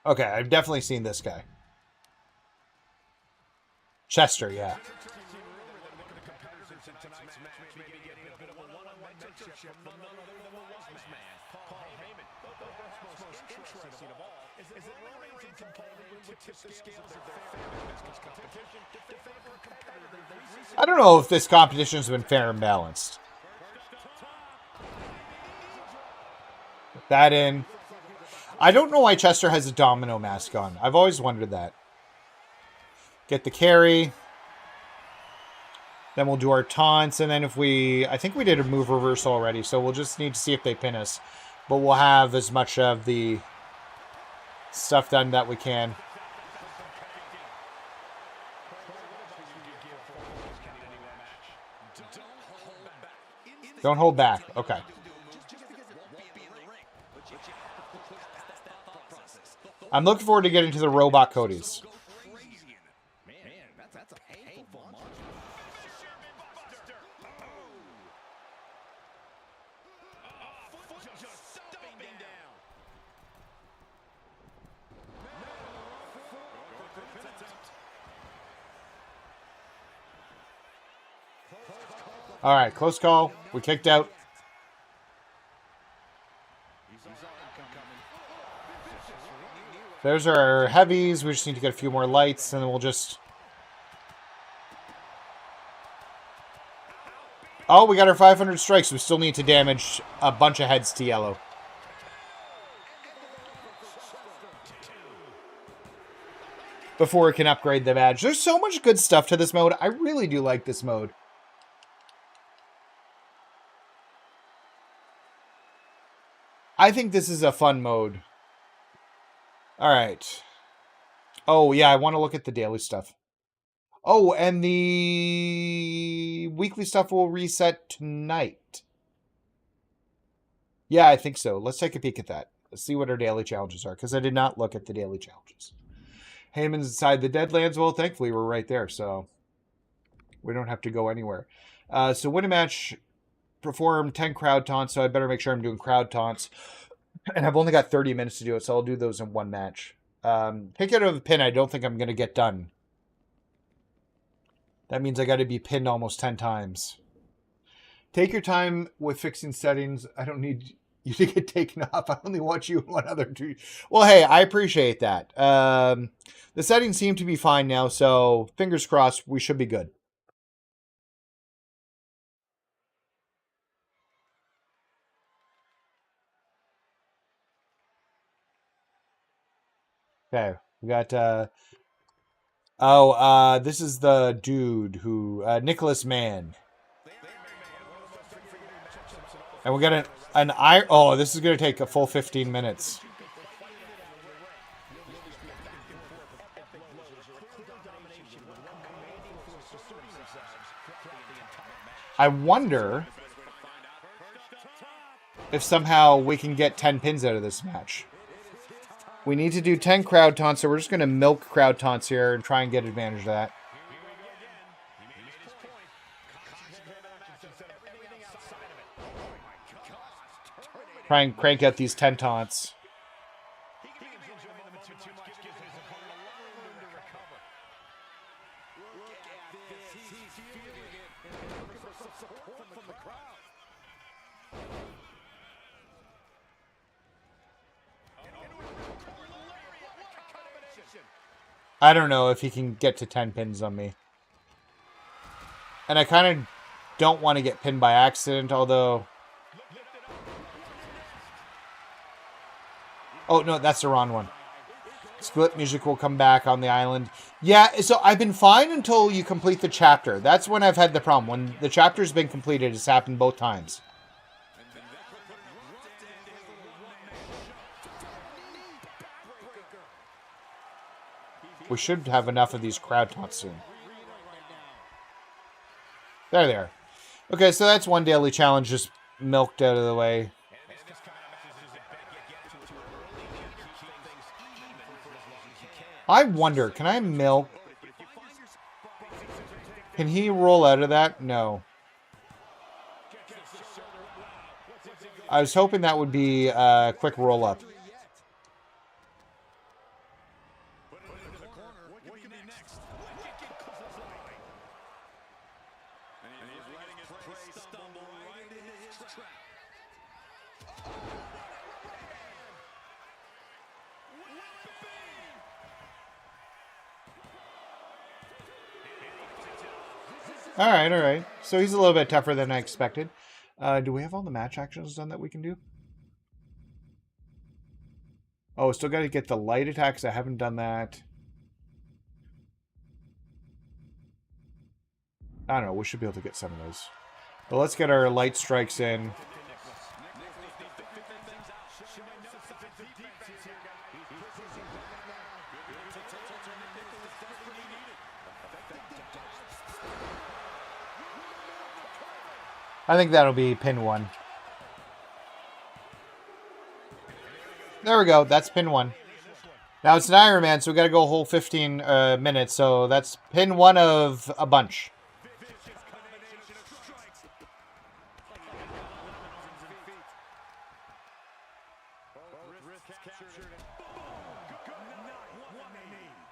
Okay, I've definitely seen this guy. Chester, yeah. I don't know if this competition's been fair and balanced. Put that in. I don't know why Chester has a domino mask on. I've always wondered that. Get the carry. Then we'll do our taunts. And then if I think we did a move reversal already. So we'll just need to see if they pin us. But we'll have as much of the stuff done that we can. Don't hold back. Okay. I'm looking forward to getting to the robot Codys. That's a painful monster. Just stomping down. All right, close call. We kicked out. There's our heavies. We just need to get a few more lights, and then we'll just... Oh, we got our 500 strikes. We still need to damage a bunch of heads to yellow. Before we can upgrade the badge. There's so much good stuff to this mode. I really do like this mode. I think this is a fun mode. All right. Oh, yeah, I want to look at the daily stuff. Oh, and the weekly stuff will reset tonight. Yeah, I think so. Let's take a peek at that. Let's see what our daily challenges are, because I did not look at the daily challenges. Heyman's inside the Deadlands. Well, thankfully, we're right there, so we don't have to go anywhere. So win a match, perform 10 crowd taunts, so I better make sure I'm doing crowd taunts. And I've only got 30 minutes to do it, so I'll do those in one match. Pick out of a pin, I don't think I'm going to get done. That means I got to be pinned almost 10 times. Take your time with fixing settings. I don't need you to get taken off. I only want you and one other to... Well, hey, I appreciate that. The settings seem to be fine now, so fingers crossed, we should be good. Okay, we got... this is the dude who... Nicholas Mann. And we got an oh, this is going to take a full 15 minutes. I wonder if somehow we can get 10 pins out of this match. We need to do 10 crowd taunts, so we're just going to milk crowd taunts here and try and get advantage of that. Try and crank out these 10 taunts. I don't know if he can get to 10 pins on me. And I kind of don't want to get pinned by accident, although... Oh, no, that's the wrong one. Split music will come back on the island. Yeah, so I've been fine until you complete the chapter. That's when I've had the problem. When the chapter's been completed, it's happened both times. We should have enough of these crowd taunts soon. There they are. Okay, so that's one daily challenge just milked out of the way. I wonder, can I milk? Can he roll out of that? No. I was hoping that would be a quick roll up. All right. So he's a little bit tougher than I expected. Do we have all the match actions done that we can do? Oh, still got to get the light attacks. I haven't done that. I don't know. We should be able to get some of those. But let's get our light strikes in. I think that'll be pin 1. There we go. That's pin 1. Now it's an Iron Man, so we got to go a whole 15 minutes. So that's pin one of a bunch.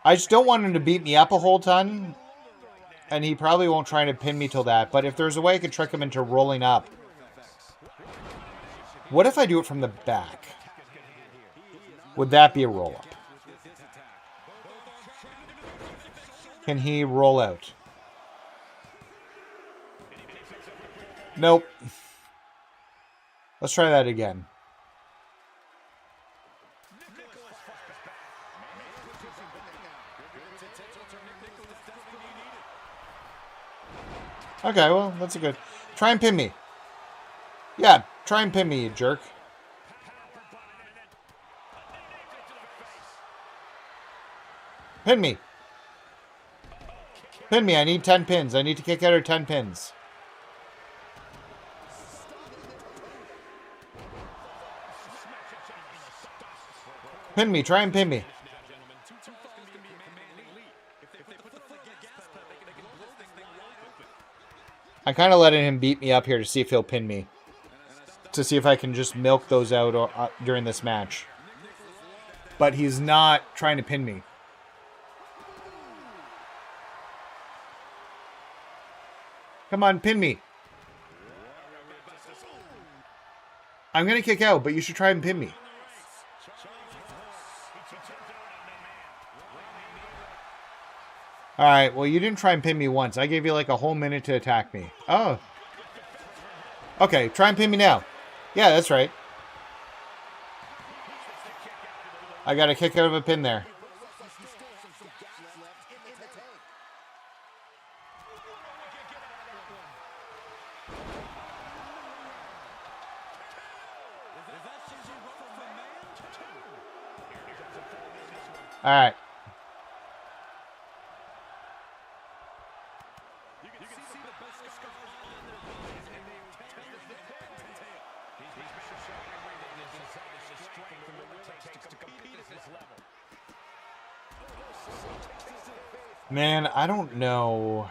I just don't want him to beat me up a whole ton. And he probably won't try to pin me till that. But if there's a way I could trick him into rolling up. What if I do it from the back? Would that be a roll-up? Can he roll out? Nope. Let's try that again. Okay, well, that's a good... Try and pin me. Yeah, try and pin me, you jerk. Pin me. Pin me. I need 10 pins. I need to kick out of 10 pins. Pin me. Try and pin me. I'm kind of letting him beat me up here to see if he'll pin me. To see if I can just milk those out during this match. But he's not trying to pin me. Come on, pin me. I'm going to kick out, but you should try and pin me. Alright, well, you didn't try and pin me once. I gave you like a whole minute to attack me. Oh. Okay, try and pin me now. Yeah, that's right. I got a kick out of a pin there. Alright. Man, I don't know.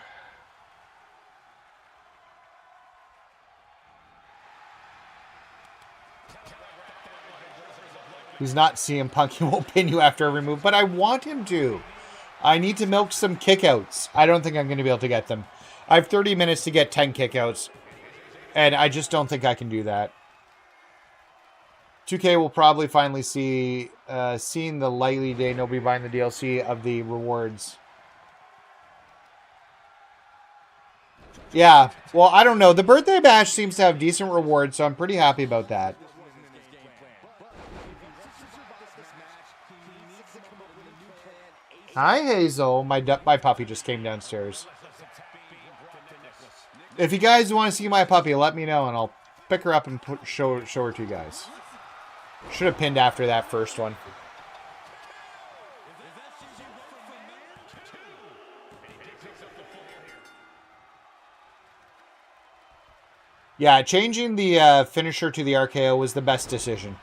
He's not CM Punk. He won't pin you after every move, but I want him to. I need to milk some kickouts. I don't think I'm going to be able to get them. I have 30 minutes to get 10 kickouts, and I just don't think I can do that. 2K will probably finally see, seeing the likely day nobody buying the DLC of the rewards. Yeah, well, I don't know. The birthday bash seems to have decent rewards, so I'm pretty happy about that. Hi, Hazel. My puppy just came downstairs. If you guys want to see my puppy, let me know, and I'll pick her up and show her to you guys. Should have pinned after that first one. Yeah, changing the finisher to the RKO was the best decision.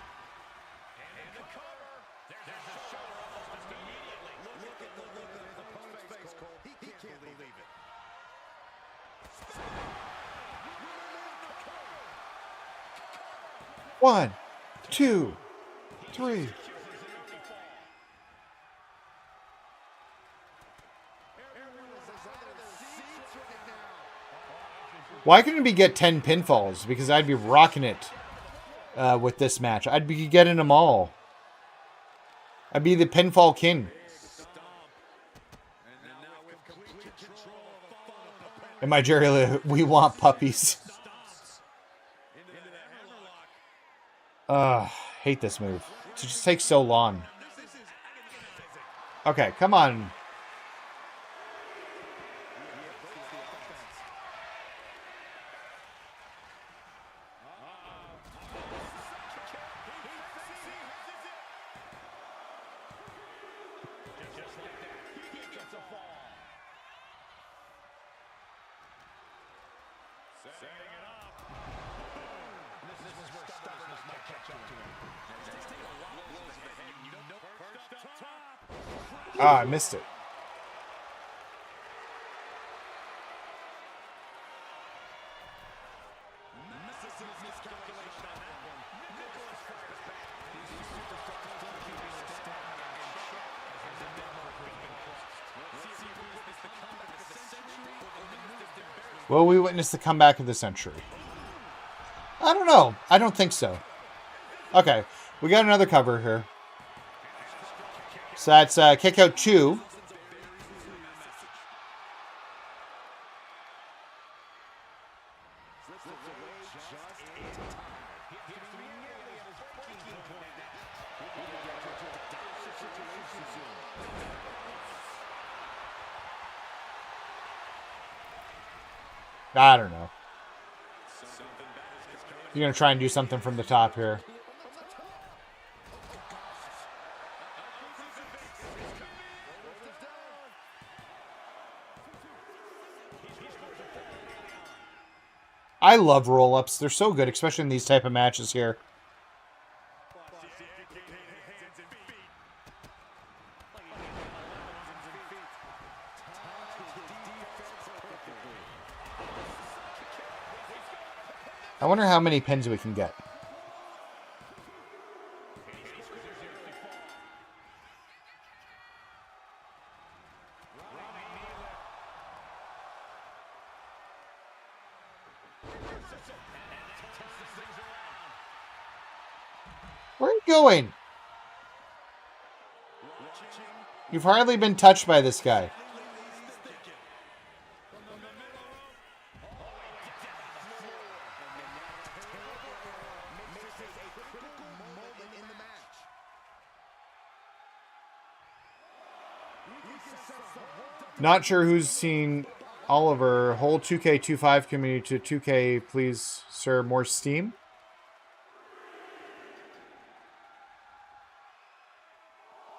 One, two, three. Why couldn't we get 10 pinfalls? Because I'd be rocking it with this match. I'd be getting them all. I'd be the pinfall king. And my Jerry, we want puppies. Hate this move. It just takes so long. Okay, come on. Ah, I missed it. Will we witness the comeback of the century? I don't know. I don't think so. Okay, we got another cover here. So that's kick out 2. I don't know. You're going to try and do something from the top here. I love roll-ups. They're so good, especially in these type of matches here. I wonder how many pins we can get. Where are you going? You've hardly been touched by this guy. Not sure who's seen Oliver. Whole 2K25 community to 2K, please, sir, more Steam.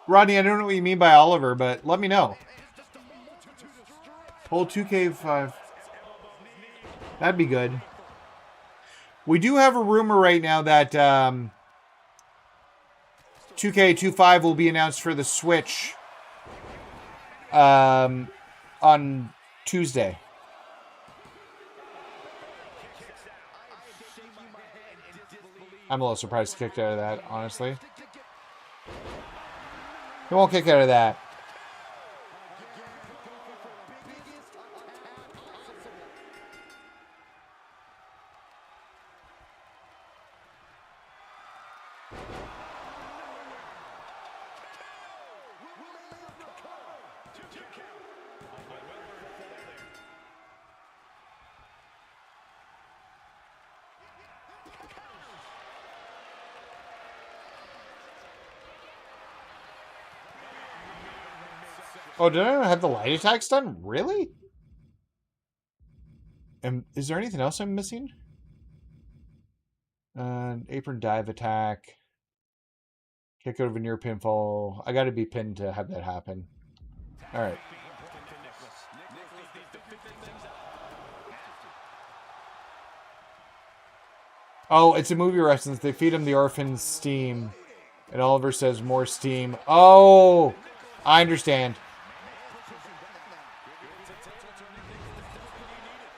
Rodney, I don't know what you mean by Oliver, but let me know. Whole 2K5. That'd be good. We do have a rumor right now that 2K25 will be announced for the Switch on Tuesday. I'm a little surprised he kicked out of that, honestly. He won't kick out of that. Oh, did I not have the light attacks done? Really? And is there anything else I'm missing? Apron dive attack. Kick out of a near pinfall. I got to be pinned to have that happen. All right. Oh, it's a movie reference. They feed him the orphan's steam. And Oliver says more steam. Oh, I understand.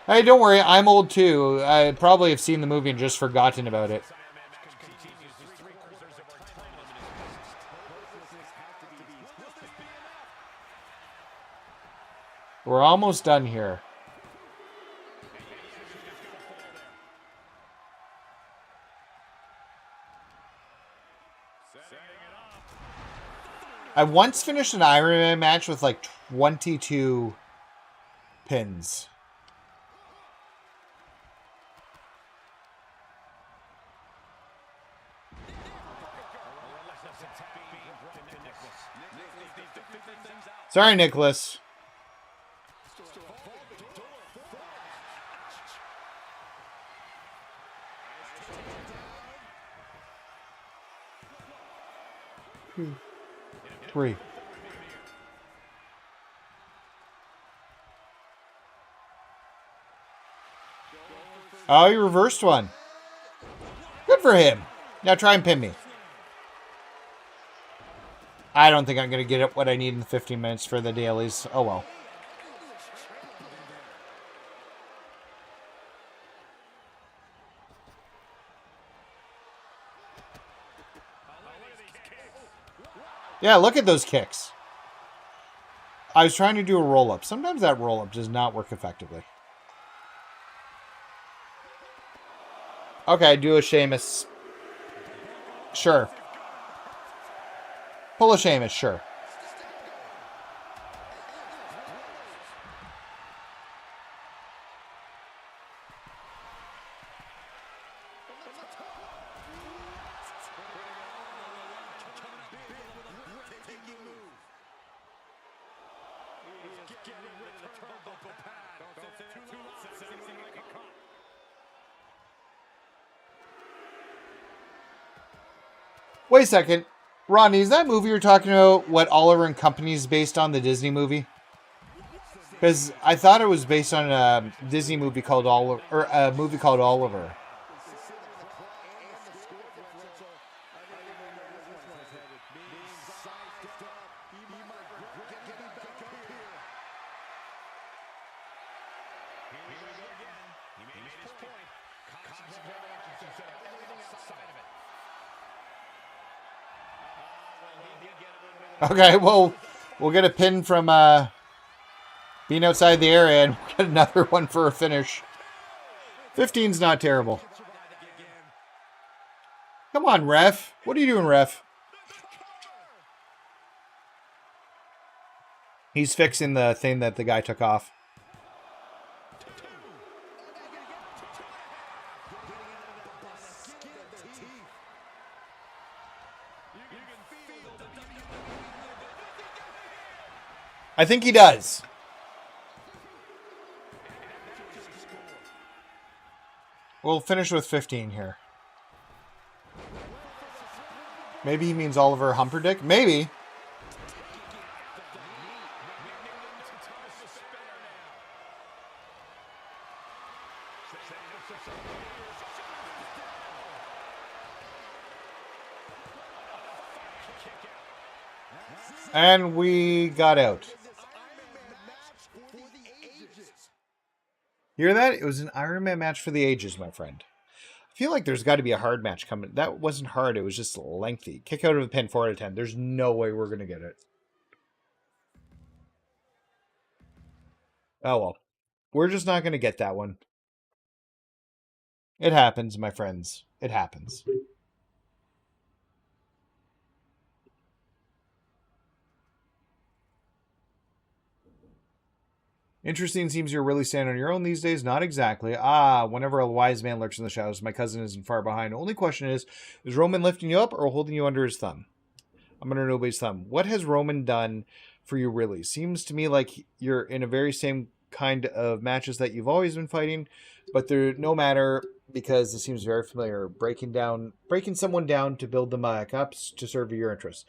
Hey, don't worry. I'm old too. I probably have seen the movie and just forgotten about it. We're almost done here. I once finished an Iron Man match with like 22 pins. Sorry, Nicholas. 2, 3. Oh, he reversed one. Good for him. Now try and pin me. I don't think I'm going to get what I need in the 15 minutes for the dailies. Oh, well. Yeah, look at those kicks. I was trying to do a roll-up. Sometimes that roll-up does not work effectively. Okay, do a Sheamus. Sure. Pull a Sheamus, sure. Wait a second. Ronnie, is that movie you're talking about what Oliver and Company is based on, the Disney movie? Because I thought it was based on a Disney movie called Oliver, or a movie called Oliver. Okay, well, we'll get a pin from being outside the area and we'll get another one for a finish. 15's not terrible. Come on, ref. What are you doing, ref? He's fixing the thing that the guy took off. I think he does. We'll finish with 15 here. Maybe he means Oliver Humperdick? Maybe. And we got out. You hear that? It was an Iron Man match for the ages, my friend. I feel like there's got to be a hard match coming. That wasn't hard. It was just lengthy. Kick out of the pin 4 out of 10. There's no way we're going to get it. Oh, well. We're just not going to get that one. It happens, my friends. It happens. Interesting, seems you're really standing on your own these days. Not exactly. Whenever a wise man lurks in the shadows, my cousin isn't far behind. Only question is Roman lifting you up or holding you under his thumb? I'm under nobody's thumb. What has Roman done for you, really? Seems to me like you're in a very same kind of matches that you've always been fighting, but they're no matter because it seems very familiar. Breaking someone down to build them back up to serve your interests.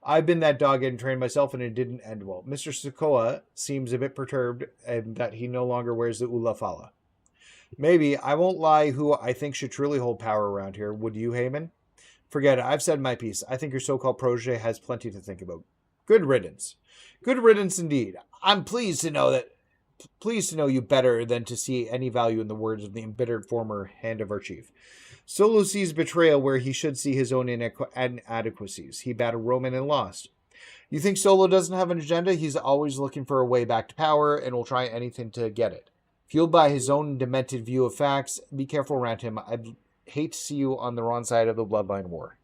I've been that dog and trained myself, and it didn't end well. Mr. Sokoa seems a bit perturbed, and that he no longer wears the Ula Fala. Maybe, I won't lie, who I think should truly hold power around here. Would you, Heyman? Forget it. I've said my piece. I think your so-called protege has plenty to think about. Good riddance. Good riddance indeed. I'm pleased to know you better than to see any value in the words of the embittered former hand of our chief. Solo sees betrayal where he should see his own inadequacies. He battled Roman and lost. You think Solo doesn't have an agenda? He's always looking for a way back to power and will try anything to get it. Fueled by his own demented view of facts, be careful around him. I'd hate to see you on the wrong side of the bloodline war.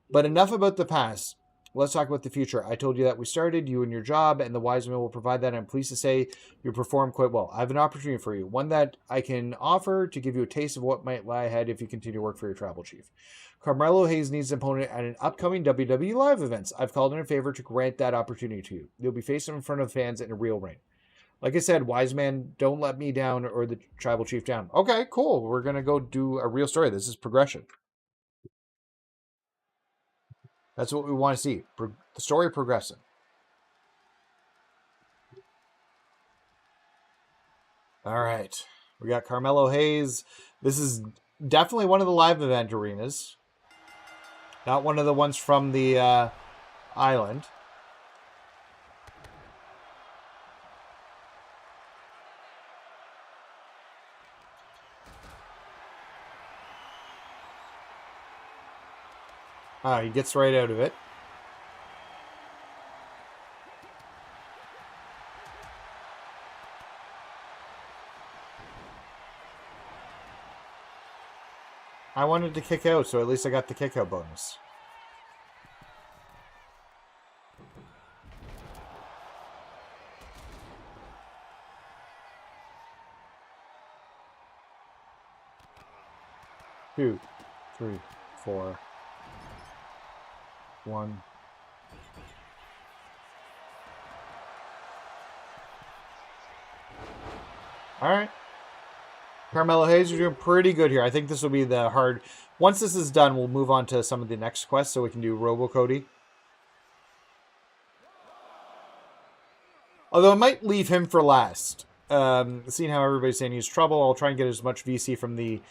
But enough about the past. Let's talk about the future. I told you that we started, you and your job, and the wise man will provide that. I'm pleased to say you performed quite well. I have an opportunity for you, one that I can offer to give you a taste of what might lie ahead if you continue to work for your tribal chief. Carmelo Hayes needs an opponent at an upcoming WWE Live events. I've called in a favor to grant that opportunity to you. You'll be facing him in front of fans in a real ring. Like I said, wise man, don't let me down or the tribal chief down. Okay, cool. We're going to go do a real story. This is progression. That's what we want to see. The story progressing. All right. We got Carmelo Hayes. This is definitely one of the live event arenas. Not one of the ones from the island. He gets right out of it. I wanted to kick out, so at least I got the kick out bonus. Two, 3, 4, 1. All right. Carmelo Hayes, you're doing pretty good here. I think this will be the hard... Once this is done, we'll move on to some of the next quests so we can do Robo Cody. Although I might leave him for last. Seeing how everybody's saying he's trouble, I'll try and get as much VC from the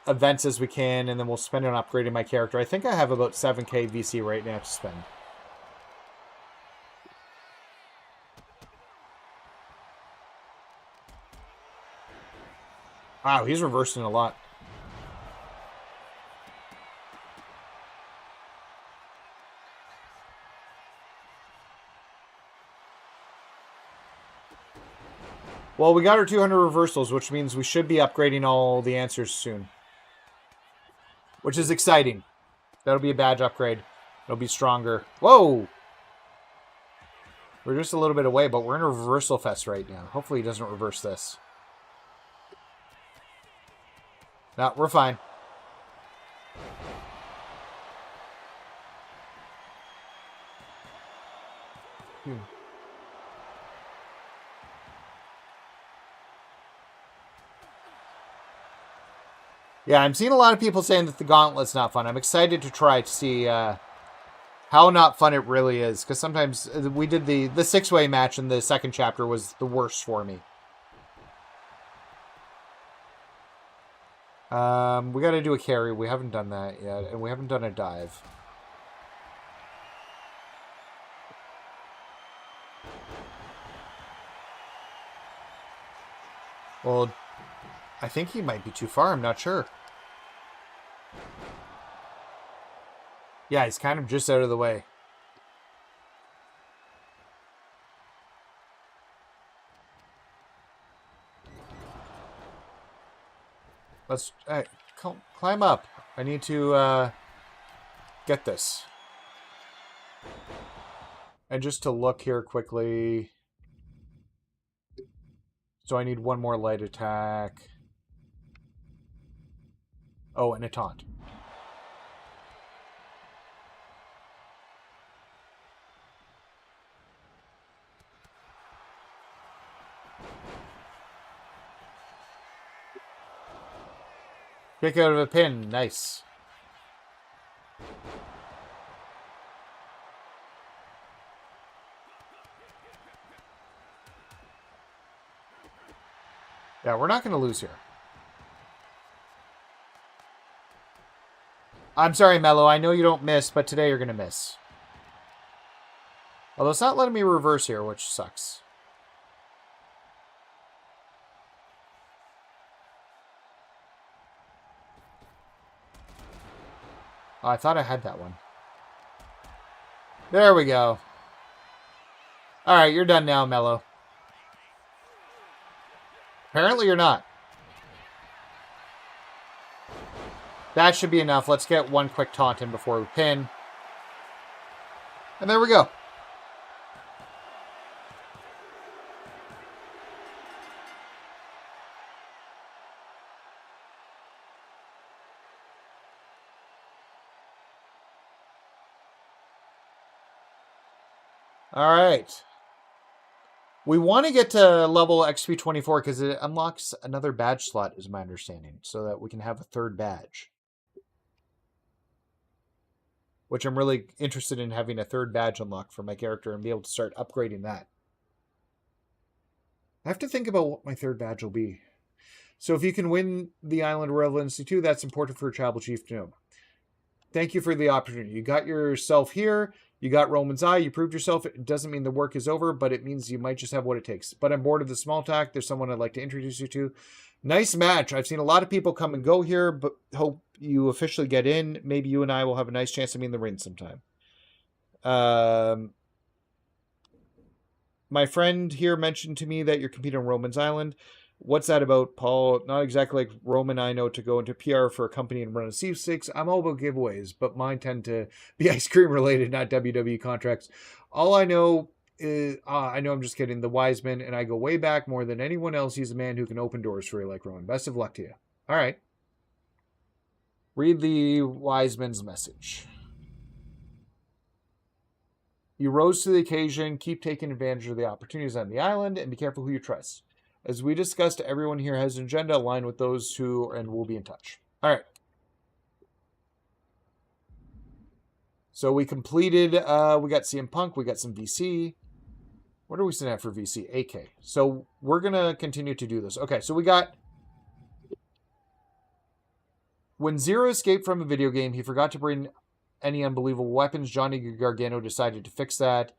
events as we can, and then we'll spend it on upgrading my character. I think I have about 7k VC right now to spend. Wow, he's reversing a lot. Well, we got our 200 reversals, which means we should be upgrading all the answers soon. Which is exciting. That'll be a badge upgrade. It'll be stronger. Whoa! We're just a little bit away, but we're in a reversal fest right now. Hopefully he doesn't reverse this. No, we're fine. Yeah, I'm seeing a lot of people saying that the gauntlet's not fun. I'm excited to try to see how not fun it really is. Because sometimes we did the six-way match in the second chapter was the worst for me. We got to do a carry. We haven't done that yet. And we haven't done a dive. Well, I think he might be too far. I'm not sure. Yeah, he's kind of just out of the way. Let's climb up. I need to get this. And just to look here quickly. So I need one more light attack. Oh, and a taunt. Kick out of a pin. Nice. Yeah, we're not going to lose here. I'm sorry, Mello. I know you don't miss, but today you're going to miss. Although it's not letting me reverse here, which sucks. Oh, I thought I had that one. There we go. Alright, you're done now, Mello. Apparently you're not. That should be enough. Let's get one quick taunt in before we pin. And there we go. All right. We want to get to level XP 24 because it unlocks another badge slot, is my understanding, so that we can have a third badge. Which I'm really interested in having a third badge unlocked for my character and be able to start upgrading that. I have to think about what my third badge will be. So if you can win the Island Relevancy 2, that's important for a Tribal Chief to know. Thank you for the opportunity. You got yourself here. You got Roman's eye. You proved yourself. It doesn't mean the work is over, but it means you might just have what it takes. But I'm bored of the small talk. There's someone I'd like to introduce you to. Nice match. I've seen a lot of people come and go here, but hope you officially get in. Maybe you and I will have a nice chance to be in the ring sometime. My friend here mentioned to me that you're competing on Roman's Island. What's that about, Paul? Not exactly like Roman I know to go into PR for a company and run a sweepstakes. I'm all about giveaways, but mine tend to be ice cream related, not WWE contracts. All I know is, I know I'm just kidding, the Wiseman, and I go way back more than anyone else. He's a man who can open doors for you like Roman. Best of luck to you. All right. Read the Wiseman's message. You rose to the occasion. Keep taking advantage of the opportunities on the island and be careful who you trust. As we discussed, everyone here has an agenda aligned with those who, and we'll be in touch. All right. So we completed, we got CM Punk, we got some VC. What are we sitting at for VC? AK. So we're going to continue to do this. Okay, so we got, when Zero escaped from a video game, he forgot to bring any unbelievable weapons. Johnny Gargano decided to fix that.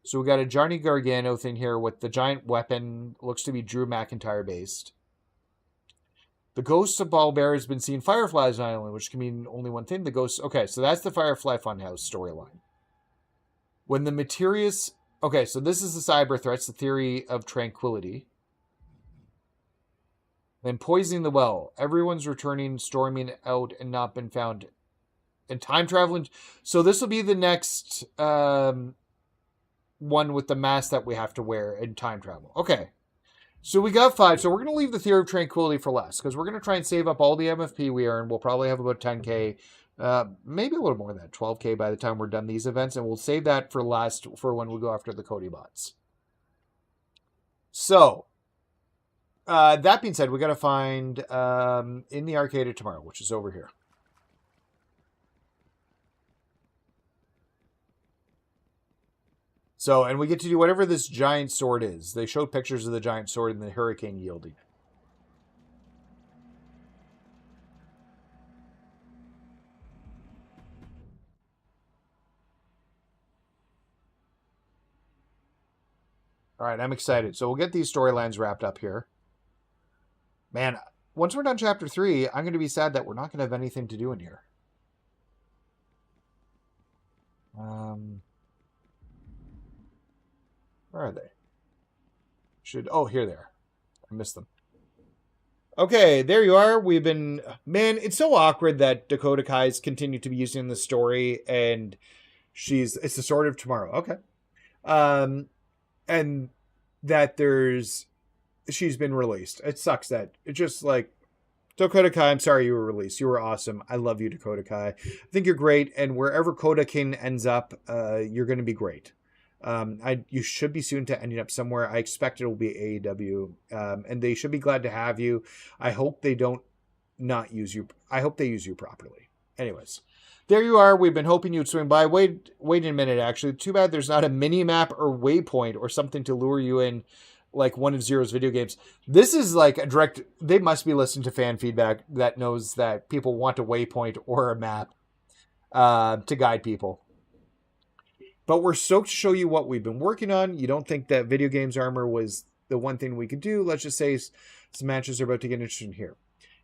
So we got a Johnny Gargano thing here with the giant weapon. Looks to be Drew McIntyre based. The ghost of Ballbear has been seeing fireflies on the island, which can mean only one thing. The ghost. Okay, so that's the Firefly Funhouse storyline. When the Materius. Okay, so this is the cyber threats, the theory of tranquility. Then poisoning the well. Everyone's returning, storming out, and not been found. And time traveling. So this will be the next one with the mask that we have to wear in time travel. Okay. So we got 5. So we're going to leave the theory of tranquility for last because we're going to try and save up all the MFP we earn. We'll probably have about 10K, maybe a little more than that, 12K by the time we're done these events. And we'll save that for last for when we go after the Cody bots. So that being said, we got to find in the arcade of tomorrow, which is over here. So, and we get to do whatever this giant sword is. They showed pictures of the giant sword and the hurricane yielding. All right, I'm excited. So we'll get these storylines wrapped up here. Man, once we're done chapter 3, I'm going to be sad that we're not going to have anything to do in here. Where are they? Oh, here they are. I missed them. Okay, there you are. We've been... Man, it's so awkward that Dakota Kai's continued to be used in the story, and it's the Sword of Tomorrow. Okay. And that she's been released. It sucks that... It's just like... Dakota Kai, I'm sorry you were released. You were awesome. I love you, Dakota Kai. I think you're great, and wherever Kota King ends up, you're going to be great. You should be soon to ending up somewhere. I expect it will be AEW, and they should be glad to have you. I hope they don't not use you. I hope they use you properly. Anyways, there you are. We've been hoping you'd swing by. Wait a minute, actually. Too bad there's not a mini map or waypoint or something to lure you in like one of Zero's video games. This is like a direct... They must be listening to fan feedback that knows that people want a waypoint or a map to guide people. But we're stoked to show you what we've been working on. You don't think that video games armor was the one thing we could do. Let's just say some matches are about to get interesting here.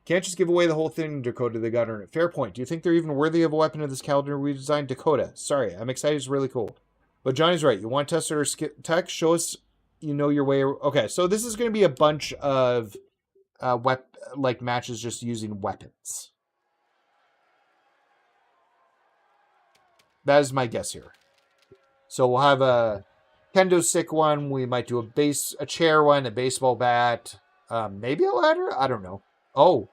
Can't just give away the whole thing, Dakota. They got to earn it. Fair point. Do you think they're even worthy of a weapon of this caliber we designed? Dakota. Sorry, I'm excited. It's really cool. But Johnny's right. You want to test our tech? Show us you know your way. Okay, so this is going to be a bunch of matches just using weapons. That is my guess here. So we'll have a kendo stick one. We might do a chair one, a baseball bat, maybe a ladder. I don't know. Oh,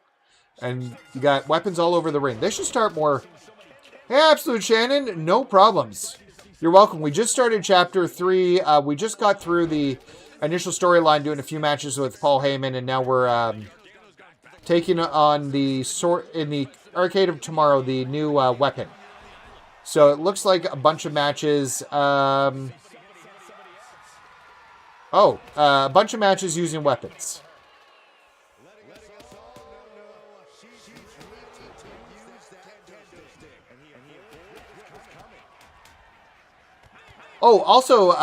and you got weapons all over the ring. They should start more. Hey, Absolute Shannon, no problems. You're welcome. We just started chapter 3. We just got through the initial storyline, doing a few matches with Paul Heyman, and now we're taking on the in the arcade of tomorrow, the new weapon. So it looks like a bunch of matches. A bunch of matches using weapons. Oh, also,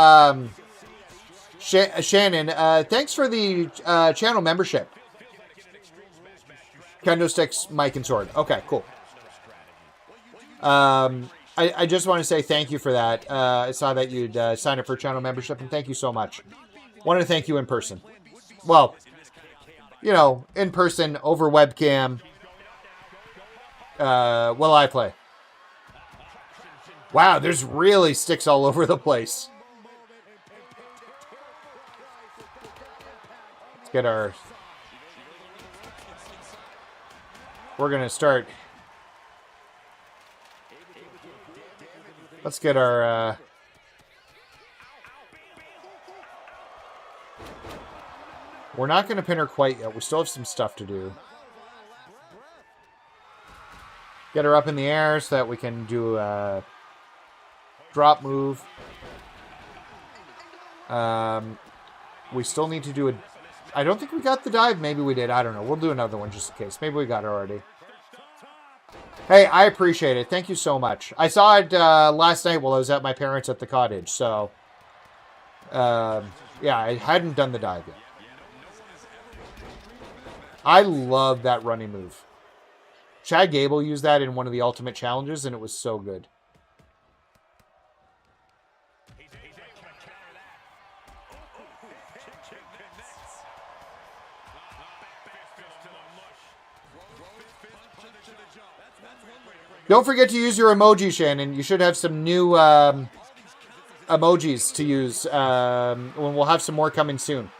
Shannon, thanks for the channel membership. Kendo sticks, mic, and sword. Okay, cool. I just want to say thank you for that. I saw that you'd signed up for channel membership, and thank you so much. Wanted to thank you in person. Well, you know, in person, over webcam. While I play. Wow, there's really sticks all over the place. Let's get our... We're going to start... Let's get our... We're not going to pin her quite yet. We still have some stuff to do. Get her up in the air so that we can do a drop move. We still need to do a... I don't think we got the dive. Maybe we did. I don't know. We'll do another one just in case. Maybe we got it already. Hey, I appreciate it. Thank you so much. I saw it last night while I was at my parents' at the cottage. So, yeah, I hadn't done the dive yet. I love that running move. Chad Gable used that in one of the Ultimate Challenges, and it was so good. Don't forget to use your emoji, Shannon. You should have some new emojis to use when we'll have some more coming soon.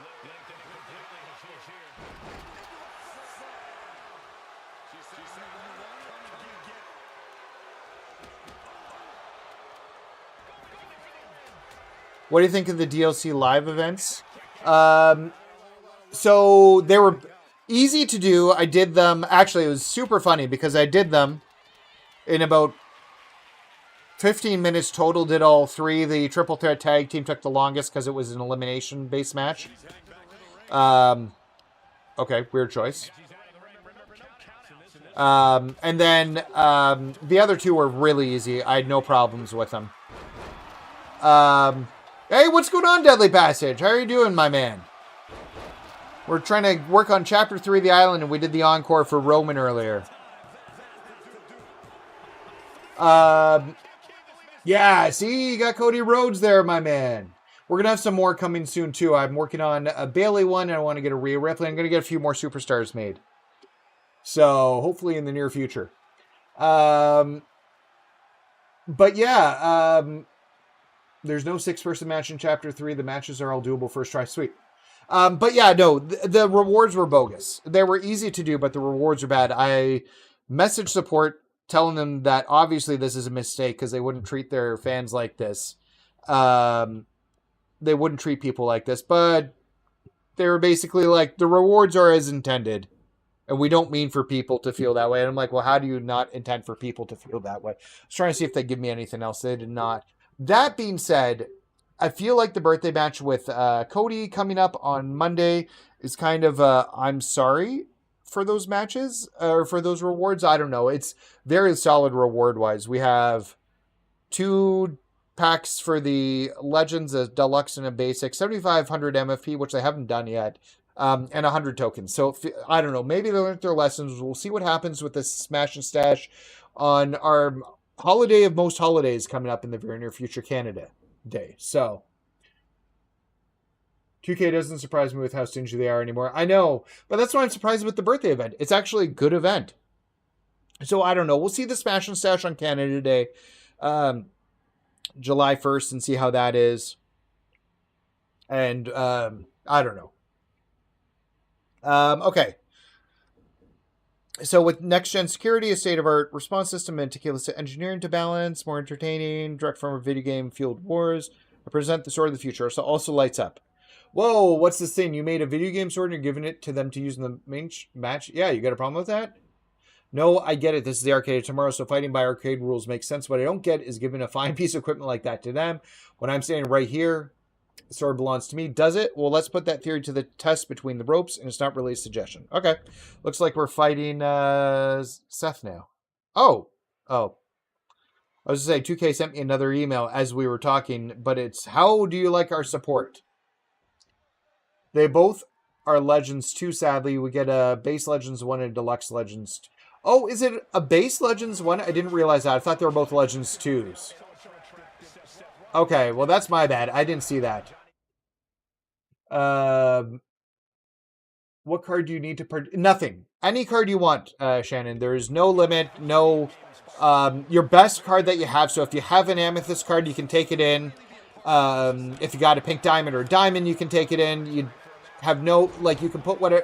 What do you think of the DLC live events? So they were easy to do. I did them. Actually, it was super funny because I did them in about 15 minutes total. Did all three. The triple threat tag team took the longest because it was an elimination-based match. Okay, weird choice. And then the other two were really easy. I had no problems with them. Hey, what's going on, Deadly Passage? How are you doing, my man? We're trying to work on Chapter 3 of the island, and we did the Encore for Roman earlier. Yeah, see, you got Cody Rhodes there, my man. We're going to have some more coming soon, too. I'm working on a Bayley one, and I want to get a Rhea Ripley. I'm going to get a few more superstars made. So, hopefully in the near future. But yeah, there's no 6-person match in Chapter 3. The matches are all doable first try. Sweet. But yeah, no, the rewards were bogus. They were easy to do, but the rewards are bad. I messaged support telling them that obviously this is a mistake because they wouldn't treat their fans like this. They wouldn't treat people like this, but they were basically like, the rewards are as intended. And we don't mean for people to feel that way. And I'm like, well, how do you not intend for people to feel that way? I was trying to see if they give me anything else. They did not. That being said, I feel like the birthday match with Cody coming up on Monday is kind of I'm sorry for those matches or for those rewards. I don't know. It's very solid reward-wise. We have 2 packs for the Legends, a Deluxe and a Basic, 7,500 MFP, which they haven't done yet, and 100 tokens. So, I don't know. Maybe they learned their lessons. We'll see what happens with this Smash and Stash on our holiday of most holidays coming up in the very near future, Canada Day. So 2K doesn't surprise me with how stingy they are anymore. I know, but that's why I'm surprised with the birthday event. It's actually a good event. So I don't know. We'll see the Smash and Stash on Canada Day, July 1st, and see how that is. And I don't know. Okay. So with next-gen security, a state-of-art response system, meticulous engineering to balance, more entertaining, direct from a video game-fueled wars, I present the sword of the future. So also lights up. Whoa, what's this thing? You made a video game sword and you're giving it to them to use in the main match? Yeah, you got a problem with that? No, I get it. This is the arcade of tomorrow, so fighting by arcade rules makes sense. What I don't get is giving a fine piece of equipment like that to them. When I'm standing right here, the sword belongs to me. Does it? Well, let's put that theory to the test between the ropes, and it's not really a suggestion. Okay. Looks like we're fighting Seth now. Oh. I was going to say, 2K sent me another email as we were talking, but it's, how do you like our support? They both are Legends 2, sadly. We get a Base Legends 1 and a Deluxe Legends 2. Oh, is it a Base Legends 1? I didn't realize that. I thought they were both Legends 2s. Okay, well, that's my bad. I didn't see that. What card do you need to... Nothing. Any card you want, Shannon. There is no limit, no... your best card that you have. So if you have an Amethyst card, you can take it in. If you got a Pink Diamond or a Diamond, you can take it in. You have no... Like, you can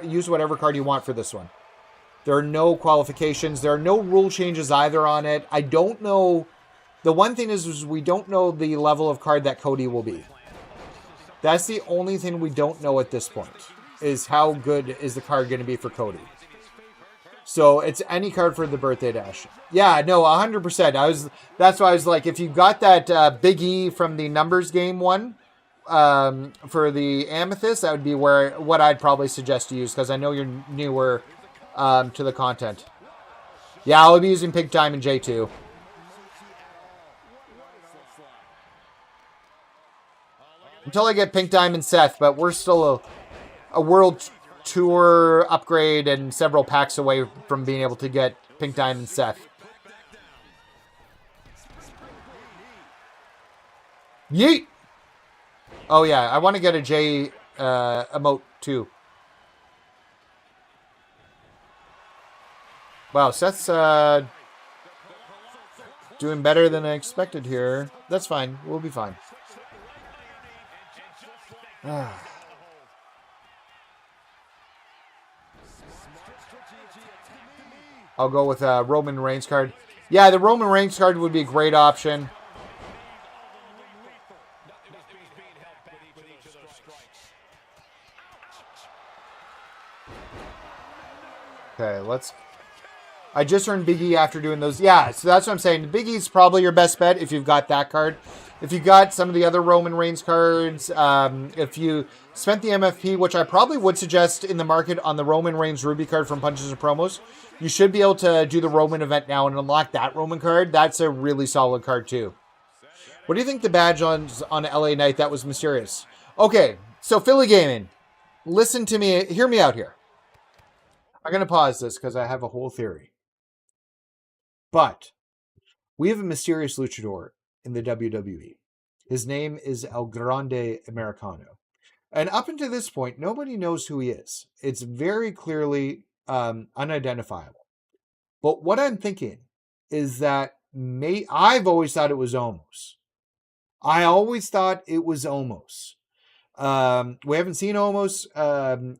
use whatever card you want for this one. There are no qualifications. There are no rule changes either on it. I don't know... The one thing is we don't know the level of card that Cody will be. That's the only thing we don't know at this point, is how good is the card going to be for Cody. So it's any card for the Birthday Dash. Yeah, no, 100%. That's why I was like, if you got that Big E from the Numbers game one for the Amethyst, that would be what I'd probably suggest to use, because I know you're newer to the content. Yeah, I'll be using Pink Diamond J2. Until I get Pink Diamond Seth, but we're still a World Tour upgrade and several packs away from being able to get Pink Diamond Seth. Yeet! Oh yeah, I want to get a J emote too. Wow, Seth's doing better than I expected here. That's fine. We'll be fine. I'll go with a Roman Reigns card. Yeah, the Roman Reigns card would be a great option. Okay, let's... I just earned Big E after doing those. Yeah, so that's what I'm saying. Big E's probably your best bet if you've got that card. If you got some of the other Roman Reigns cards, if you spent the MFP, which I probably would suggest in the market on the Roman Reigns Ruby card from Punches and Promos, you should be able to do the Roman event now and unlock that Roman card. That's a really solid card too. What do you think the badge on LA Knight? That was mysterious. Okay, so Philly Gaming, listen to me. Hear me out here. I'm going to pause this because I have a whole theory. But we have a mysterious luchador in the WWE. His name is El Grande Americano. And up until this point, nobody knows who he is. It's very clearly unidentifiable. But what I'm thinking is that I've always thought it was Omos. I always thought it was Omos. We haven't seen Omos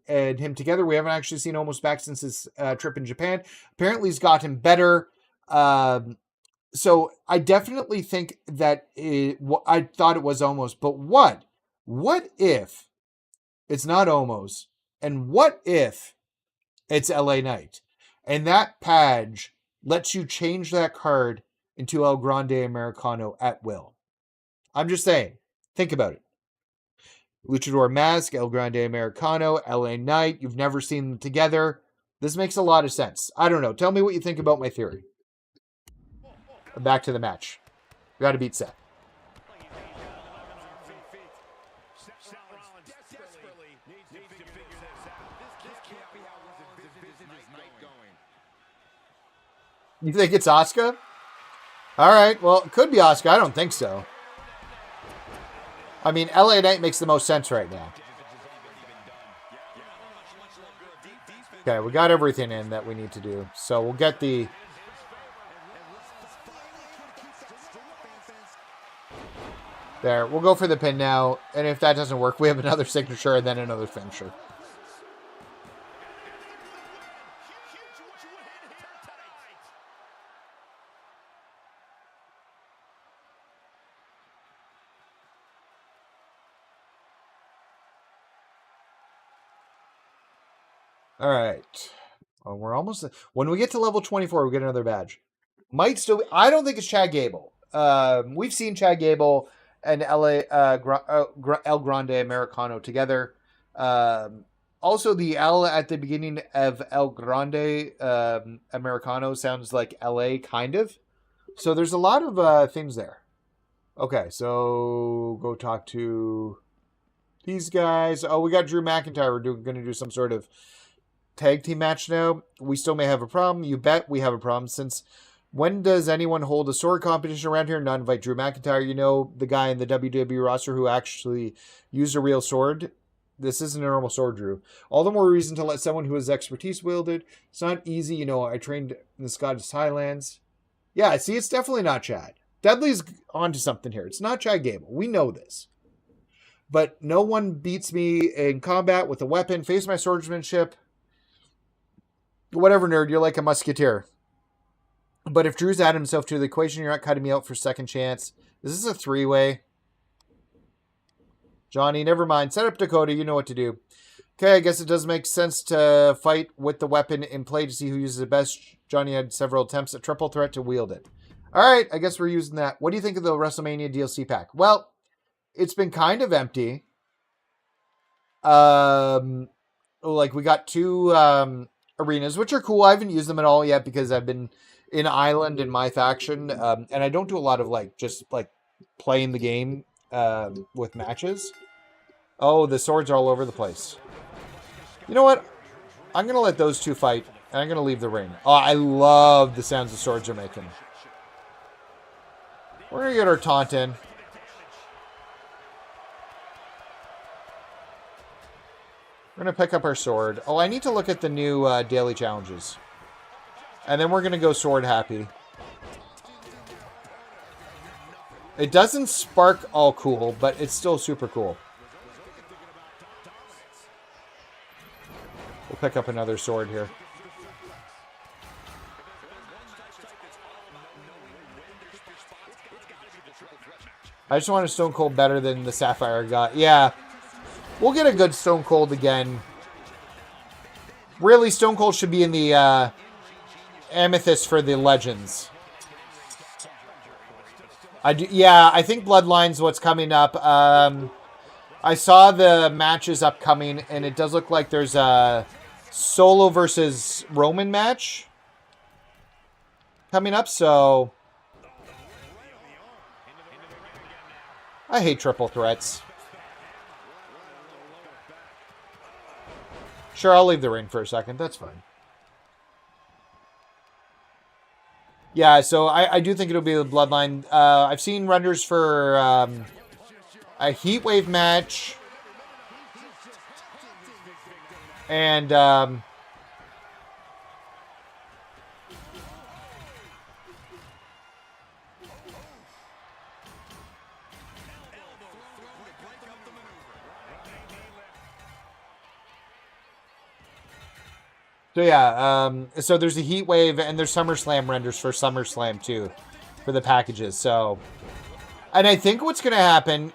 and him together. We haven't actually seen Omos back since his trip in Japan. Apparently he's gotten better. So I definitely think that I thought it was Omos, but what if it's not Omos? And what if it's LA Knight? And that badge lets you change that card into El Grande Americano at will. I'm just saying, think about it. Luchador Mask, El Grande Americano, LA Knight. You've never seen them together. This makes a lot of sense. I don't know. Tell me what you think about my theory. Back to the match. We got to beat Seth. You think it's Asuka? All right. Well, it could be Asuka. I don't think so. I mean, LA Knight makes the most sense right now. Okay, we got everything in that we need to do. So we'll get the... There, we'll go for the pin now. And if that doesn't work, we have another signature and then another finisher. All right. Well, we're almost... When we get to level 24, we get another badge. Might still... I don't think it's Chad Gable. We've seen Chad Gable and El Grande Americano together. Also, the L at the beginning of El Grande Americano sounds like LA, kind of. So there's a lot of things there. Okay, so go talk to these guys. Oh, we got Drew McIntyre. We're going to do some sort of tag team match now. We still may have a problem. You bet we have a problem. Since when does anyone hold a sword competition around here? Not invite Drew McIntyre. You know, the guy in the WWE roster who actually used a real sword. This isn't a normal sword, Drew. All the more reason to let someone who has expertise wield it. It's not easy. You know, I trained in the Scottish Highlands. Yeah, see, it's definitely not Chad. Dudley's onto something here. It's not Chad Gable. We know this. But no one beats me in combat with a weapon. Face my swordsmanship. Whatever, nerd. You're like a musketeer. But if Drew's added himself to the equation, you're not cutting me out for second chance. This is a three-way. Johnny, never mind. Set up Dakota. You know what to do. Okay, I guess it does make sense to fight with the weapon in play to see who uses it best. Johnny had several attempts at triple threat to wield it. All right, I guess we're using that. What do you think of the WrestleMania DLC pack? Well, it's been kind of empty. Like we got two arenas, which are cool. I haven't used them at all yet because I've been in Island in MyFaction, and I don't do a lot of just playing the game with matches. Oh, the swords are all over the place. You know what? I'm going to let those two fight, and I'm going to leave the ring. Oh, I love the sounds the swords are making. We're going to get our taunt in. We're going to pick up our sword. Oh, I need to look at the new daily challenges. And then we're going to go sword happy. It doesn't spark all cool, but it's still super cool. We'll pick up another sword here. I just want a Stone Cold better than the Sapphire got. Yeah. We'll get a good Stone Cold again. Really, Stone Cold should be in the Amethyst for the Legends. Yeah, I think Bloodline's what's coming up. I saw the matches upcoming, and it does look like there's a Solo versus Roman match coming up, so I hate triple threats. Sure, I'll leave the ring for a second. That's fine. Yeah, so I do think it'll be the Bloodline. I've seen renders for a Heat Wave match. And so yeah, so there's a Heat Wave and there's SummerSlam renders for SummerSlam too, for the packages. So, and I think what's going to happen,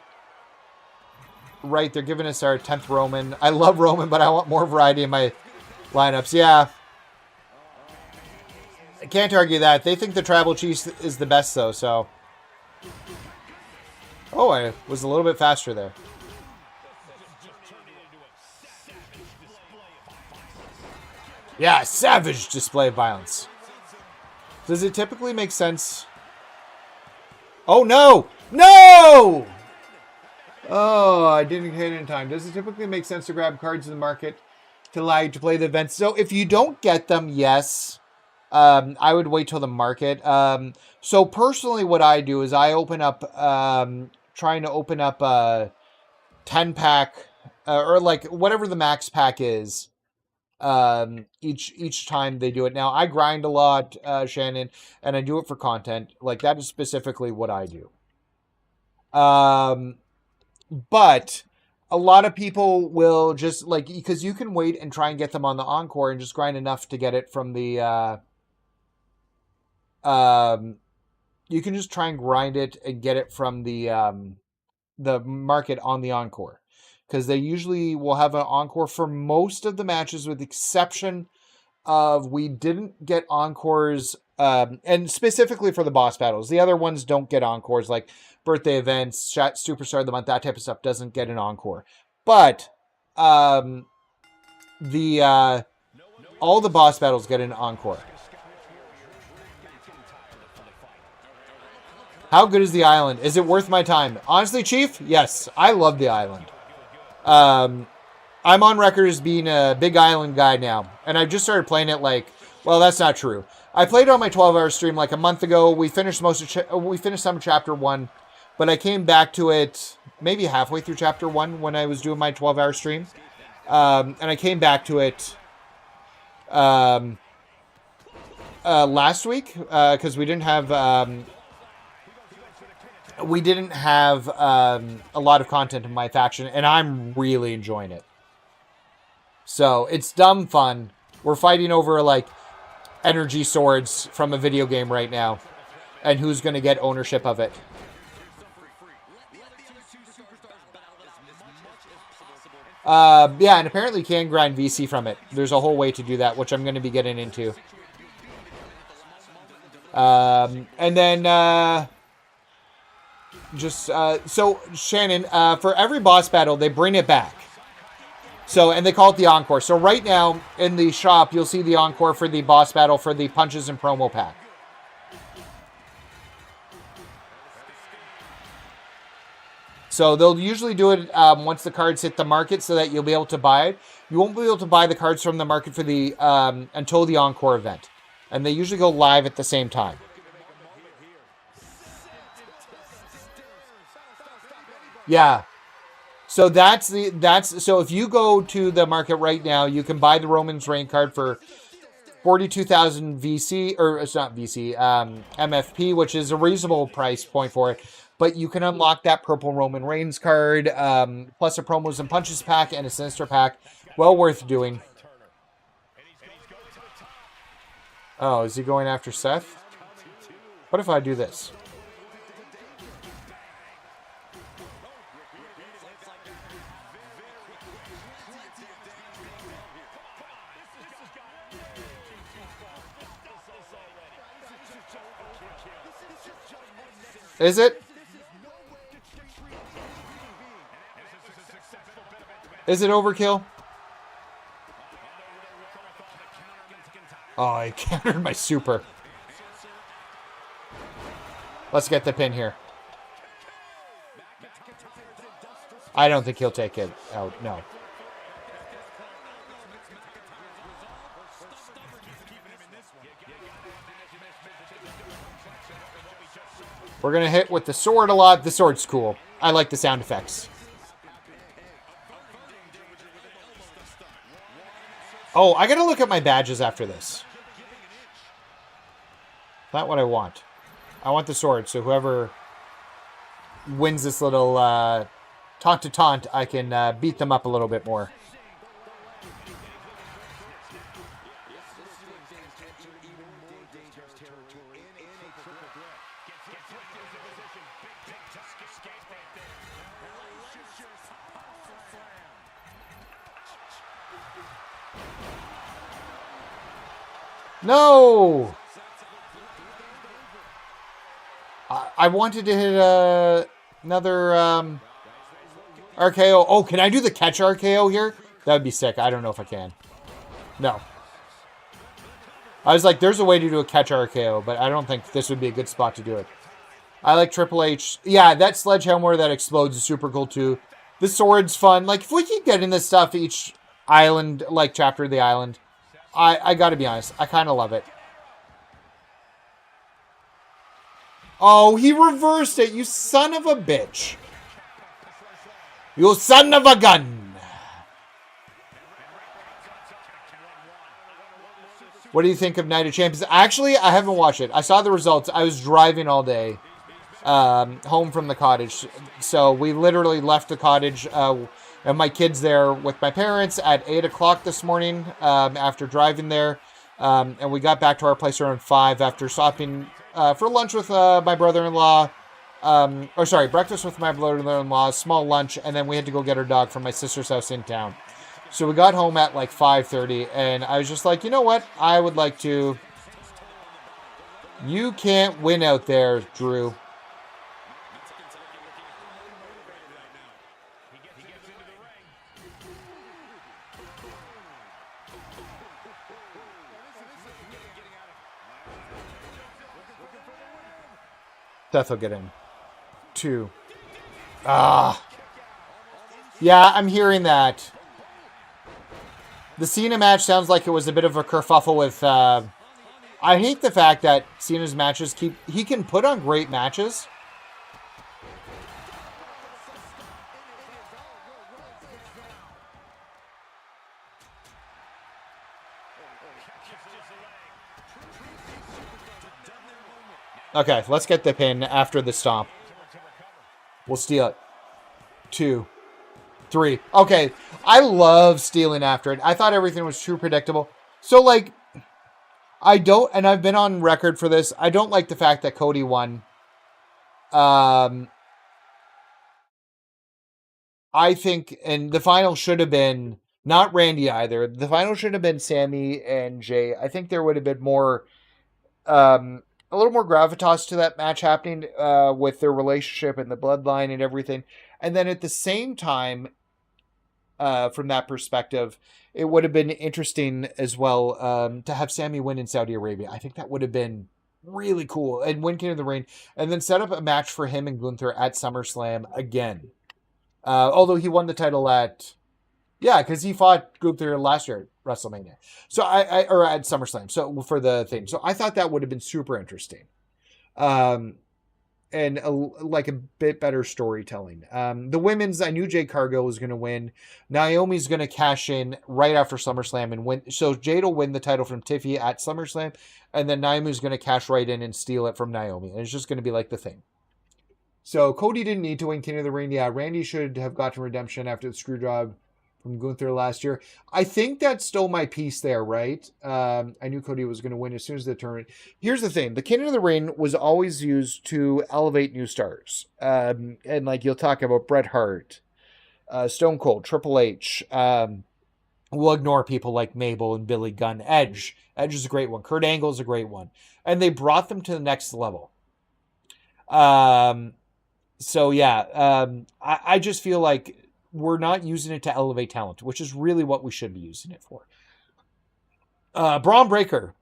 right, they're giving us our 10th Roman. I love Roman, but I want more variety in my lineups. Yeah. I can't argue that. They think the Tribal Chief is the best though, so. Oh, I was a little bit faster there. Yeah, savage display of violence. Does it typically make sense? Oh, no! No! Oh, I didn't hit it in time. Does it typically make sense to grab cards in the market to allow you to play the events? So if you don't get them, yes. I would wait till the market. So personally what I do is I open up, trying to open up a 10-pack, or like whatever the max pack is. Each time they do it. Now I grind a lot, Shannon, and I do it for content. Like that is specifically what I do. But a lot of people will just because you can wait and try and get them on the Encore and just grind enough to get it from the, you can just try and grind it and get it from the market on the Encore. Because they usually will have an Encore for most of the matches, with the exception of we didn't get Encores, and specifically for the boss battles. The other ones don't get Encores, like birthday events, Superstar of the Month, that type of stuff doesn't get an Encore. But all the boss battles get an Encore. How good is the island? Is it worth my time? Honestly, Chief, yes. I love the island. I'm on record as being a big island guy now. And I just started playing it like, well, that's not true. I played it on my 12-hour stream like a month ago. We finished some chapter 1. But I came back to it maybe halfway through chapter 1 when I was doing my 12-hour stream. And I came back to it last week because we didn't have a lot of content in my faction, and I'm really enjoying it. So it's dumb fun. We're fighting over like energy swords from a video game right now, and who's going to get ownership of it. Yeah, and apparently you can grind VC from it. There's a whole way to do that, which I'm going to be getting into. And then, so Shannon, for every boss battle, they bring it back. So, and they call it the Encore. So right now, in the shop, you'll see the Encore for the boss battle for the Punches and Promo Pack. So they'll usually do it once the cards hit the market so that you'll be able to buy it. You won't be able to buy the cards from the market for the until the Encore event. And they usually go live at the same time. Yeah. So so if you go to the market right now, you can buy the Roman's Reign card for 42,000 VC, or it's not VC, MFP, which is a reasonable price point for it. But you can unlock that purple Roman Reigns card, plus a Promos and Punches pack and a Sinister pack. Well worth doing. Oh, is he going after Seth? What if I do this? Is it? Is it overkill? Oh, I countered my super. Let's get the pin here. I don't think he'll take it out. No. We're going to hit with the sword a lot. The sword's cool. I like the sound effects. Oh, I got to look at my badges after this. Not what I want. I want the sword, so whoever wins this little taunt to taunt, I can beat them up a little bit more. No! I wanted to hit another RKO. Oh, can I do the catch RKO here? That would be sick. I don't know if I can. No. I was like, there's a way to do a catch RKO, but I don't think this would be a good spot to do it. I like Triple H. Yeah, that sledgehammer that explodes is super cool too. The sword's fun. Like, if we keep getting this stuff each island, like chapter of the island, I gotta be honest, I kind of love it. Oh, he reversed it, you son of a bitch. You son of a gun. What do you think of Night of Champions? Actually, I haven't watched it. I saw the results. I was driving all day home from the cottage. So we literally left the cottage and my kids there with my parents at 8 o'clock this morning after driving there. And we got back to our place around 5 after stopping for lunch with my brother-in-law. Breakfast with my brother-in-law, small lunch, and then we had to go get our dog from my sister's house in town. So we got home at like 5:30, and I was just like, you know what? I would like to... You can't win out there, Drew. Seth will get in. 2. Ah. Yeah, I'm hearing that. The Cena match sounds like it was a bit of a kerfuffle with... I hate the fact that Cena's matches he can put on great matches. Okay, let's get the pin after the stomp. We'll steal it. 2, 3. Okay, I love stealing after it. I thought everything was too predictable. So, like, I don't, and I've been on record for this, I don't like the fact that Cody won. I think, and the final should have been, not Randy either, the final should have been Sammy and Jay. I think there would have been more, a little more gravitas to that match happening with their relationship and the bloodline and everything. And then at the same time, from that perspective, it would have been interesting as well to have Sammy win in Saudi Arabia. I think that would have been really cool. And win King of the Ring. And then set up a match for him and Gunther at SummerSlam again. Although he won the title at... Yeah, because he fought Gunther last year at WrestleMania. So or at SummerSlam. So for the thing. So I thought that would have been super interesting. And like a bit better storytelling. The women's, I knew Jade Cargill was going to win. Naomi's going to cash in right after SummerSlam and win. So Jade will win the title from Tiffy at SummerSlam. And then Naomi's going to cash right in and steal it from Naomi. And it's just going to be like the thing. So Cody didn't need to win King of the Ring. Yeah, Randy should have gotten redemption after the screw job from Gunther last year. I think that stole my piece there, right? I knew Cody was going to win as soon as the tournament. Here's the thing. The King of the Ring was always used to elevate new stars. And like you'll talk about Bret Hart, Stone Cold, Triple H. We'll ignore people like Mabel and Billy Gunn. Edge. Edge is a great one. Kurt Angle is a great one. And they brought them to the next level. So yeah, I just feel like we're not using it to elevate talent, which is really what we should be using it for. Braun Breaker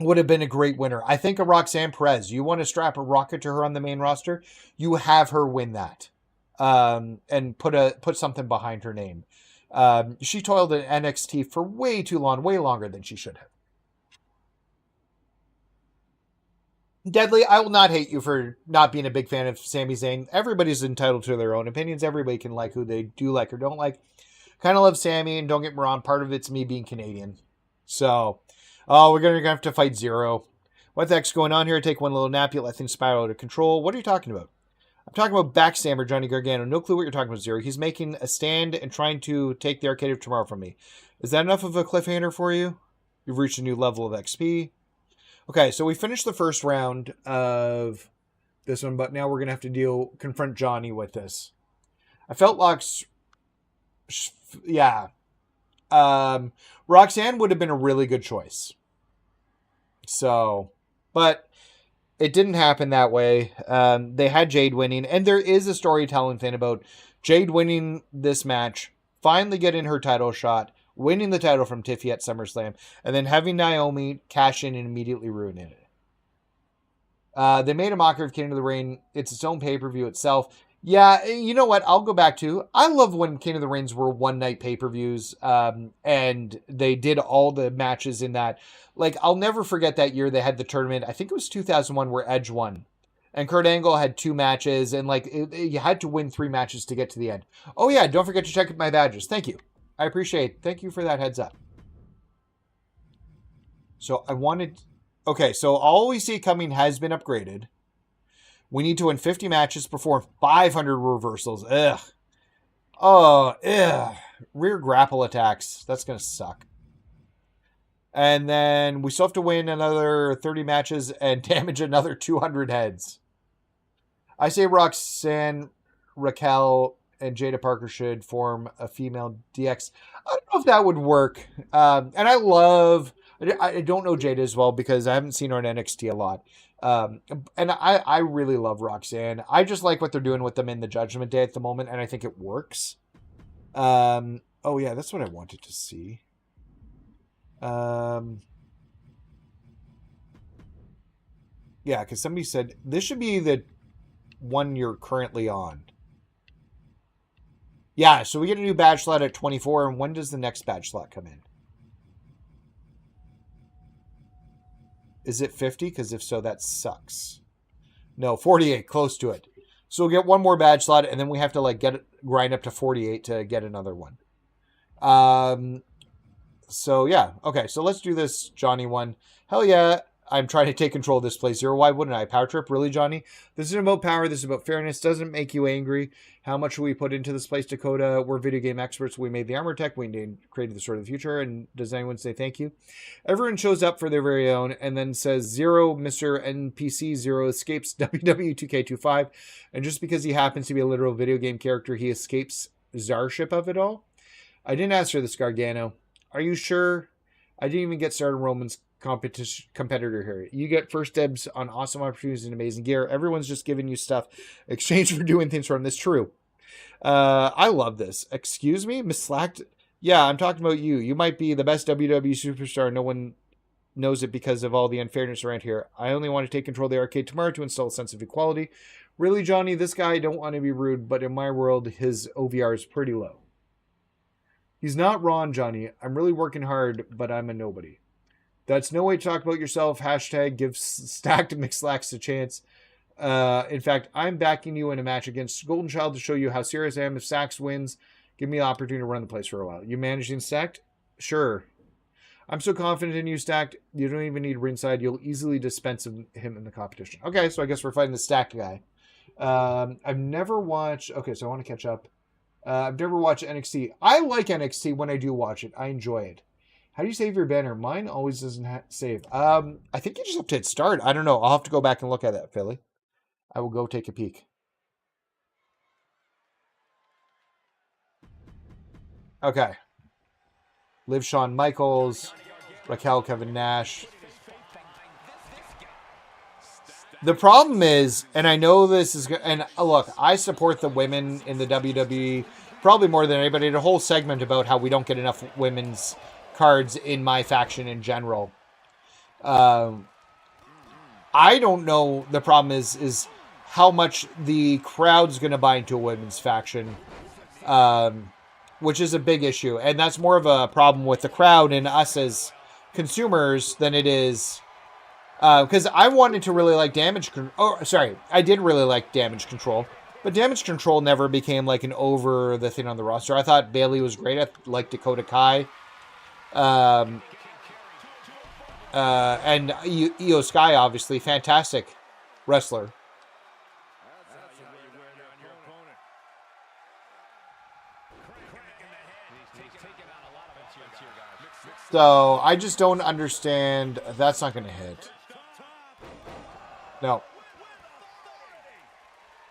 would have been a great winner. I think a Roxanne Perez, you want to strap a rocket to her on the main roster, you have her win that. And put something behind her name. She toiled at NXT for way too long, way longer than she should have. Deadly, I will not hate you for not being a big fan of Sami Zayn. Everybody's entitled to their own opinions. Everybody can like who they do like or don't like. Kind of love Sami, and don't get me wrong, part of it's me being Canadian. So, we're going to have to fight Zero. What the heck's going on here? Take one little nap, you let things spiral out of control. What are you talking about? I'm talking about Backstabber Johnny Gargano. No clue what you're talking about, Zero. He's making a stand and trying to take the Arcade of Tomorrow from me. Is that enough of a cliffhanger for you? You've reached a new level of XP. Okay, so we finished the first round of this one, but now we're going to have to confront Johnny with this. I felt like, yeah. Roxanne would have been a really good choice. So, but it didn't happen that way. They had Jade winning, and there is a storytelling thing about Jade winning this match, finally getting her title shot, winning the title from Tiffy at SummerSlam, and then having Naomi cash in and immediately ruining it. They made a mockery of King of the Ring. It's its own pay-per-view itself. Yeah, you know what? I'll go back to, I love when King of the Rings were one-night pay-per-views, and they did all the matches in that. Like, I'll never forget that year they had the tournament. I think it was 2001 where Edge won. And Kurt Angle had 2 matches, and like you had to win 3 matches to get to the end. Oh yeah, don't forget to check my badges. Thank you. I appreciate it. Thank you for that heads up. So okay, so all we see coming has been upgraded. We need to win 50 matches, perform 500 reversals. Ugh. Oh, ugh. Rear grapple attacks. That's going to suck. And then we still have to win another 30 matches and damage another 200 heads. I say Roxanne, Raquel, and Jada Parker should form a female DX. I don't know if that would work. And I don't know Jada as well because I haven't seen her in NXT a lot. And I really love Roxanne. I just like what they're doing with them in the Judgment Day at the moment, and I think it works. Oh yeah, that's what I wanted to see. Yeah, because somebody said this should be the one you're currently on. Yeah, so we get a new badge slot at 24, and when does the next badge slot come in? Is it 50? Because if so, that sucks. No, 48, close to it. So we'll get one more badge slot, and then we have to like grind up to 48 to get another one. So yeah, okay. So let's do this Johnny one. Hell yeah, I'm trying to take control of this place here. Why wouldn't I? Power trip, really, Johnny? This isn't about power. This is about fairness. Doesn't make you angry. How much will we put into this place, Dakota? We're video game experts. We made the armor tech. We created the sword of the future. And does anyone say thank you? Everyone shows up for their very own and then says zero, Mr. NPC Zero escapes WWE 2K25. And just because he happens to be a literal video game character, he escapes czarship of it all. I didn't ask for this, Gargano. Are you sure? I didn't even get started on Roman's competitor here. You get first dibs on awesome opportunities and amazing gear. Everyone's just giving you stuff in exchange for doing things from this. True. I love this. Excuse me, Miss Slacked. Yeah, I'm talking about you. You might be the best WWE superstar. No one knows it because of all the unfairness around here. I only want to take control of the arcade tomorrow to install a sense of equality. Really, Johnny, this guy, I don't want to be rude, but in my world, his OVR is pretty low. He's not wrong, Johnny. I'm really working hard, but I'm a nobody. That's no way to talk about yourself. Hashtag give Stacked McSlacks a chance. In fact, I'm backing you in a match against Golden Child to show you how serious I am. If Stacked wins, give me the opportunity to run the place for a while. You managing Stacked? Sure. I'm so confident in you, Stacked. You don't even need ringside. You'll easily dispense him in the competition. Okay, so I guess we're fighting the Stacked guy. I've never watched... Okay, so I want to catch up. I've never watched NXT. I like NXT when I do watch it. I enjoy it. How do you save your banner? Mine always doesn't save. I think you just have to hit start. I don't know. I'll have to go back and look at that, Philly. I will go take a peek. Okay. Liv Shawn Michaels, Raquel Kevin Nash. The problem is, and I know this is, and look, I support the women in the WWE probably more than anybody. The whole segment about how we don't get enough women's cards in my faction in general. I don't know. The problem is how much the crowd's going to buy into a women's faction, which is a big issue, and that's more of a problem with the crowd and us as consumers than it is. Because I wanted to really like Damage Control. Oh, sorry. I did really like Damage Control. But Damage Control never became like an over the thing on the roster. I thought Bayley was great. I liked Dakota Kai. And Io Sky, obviously. Fantastic wrestler. So, I just don't understand. That's not going to hit. No.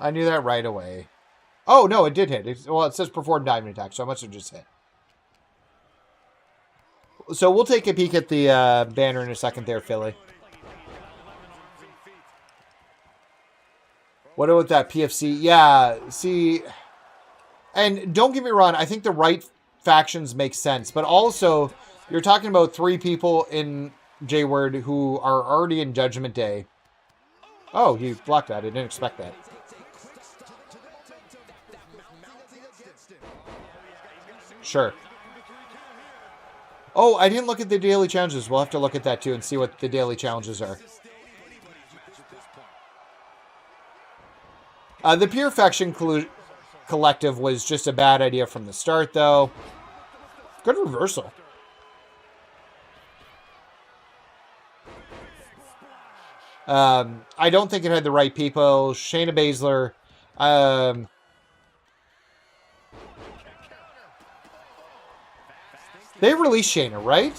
I knew that right away. Oh, no, it did hit. It says perform diamond attack, so I must have just hit. So we'll take a peek at the banner in a second there, Philly. What about that PFC? Yeah, see... And don't get me wrong, I think the right factions make sense. But also, you're talking about 3 people in J-Word who are already in Judgment Day. Oh, he blocked that. I didn't expect that. Sure. Oh, I didn't look at the daily challenges. We'll have to look at that too and see what the daily challenges are. The Pure Faction Collective was just a bad idea from the start, though. Good reversal. I don't think it had the right people. Shayna Baszler. They released Shayna, right?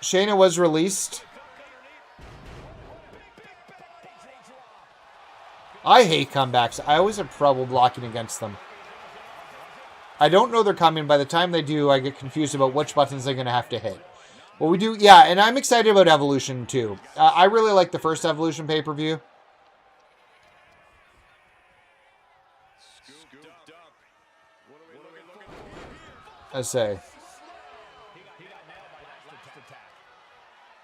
Shayna was released. I hate comebacks. I always have trouble blocking against them. I don't know they're coming. By the time they do, I get confused about which buttons they're going to have to hit. Well, we do, yeah, and I'm excited about Evolution, too. I really like the first Evolution pay-per-view. I say.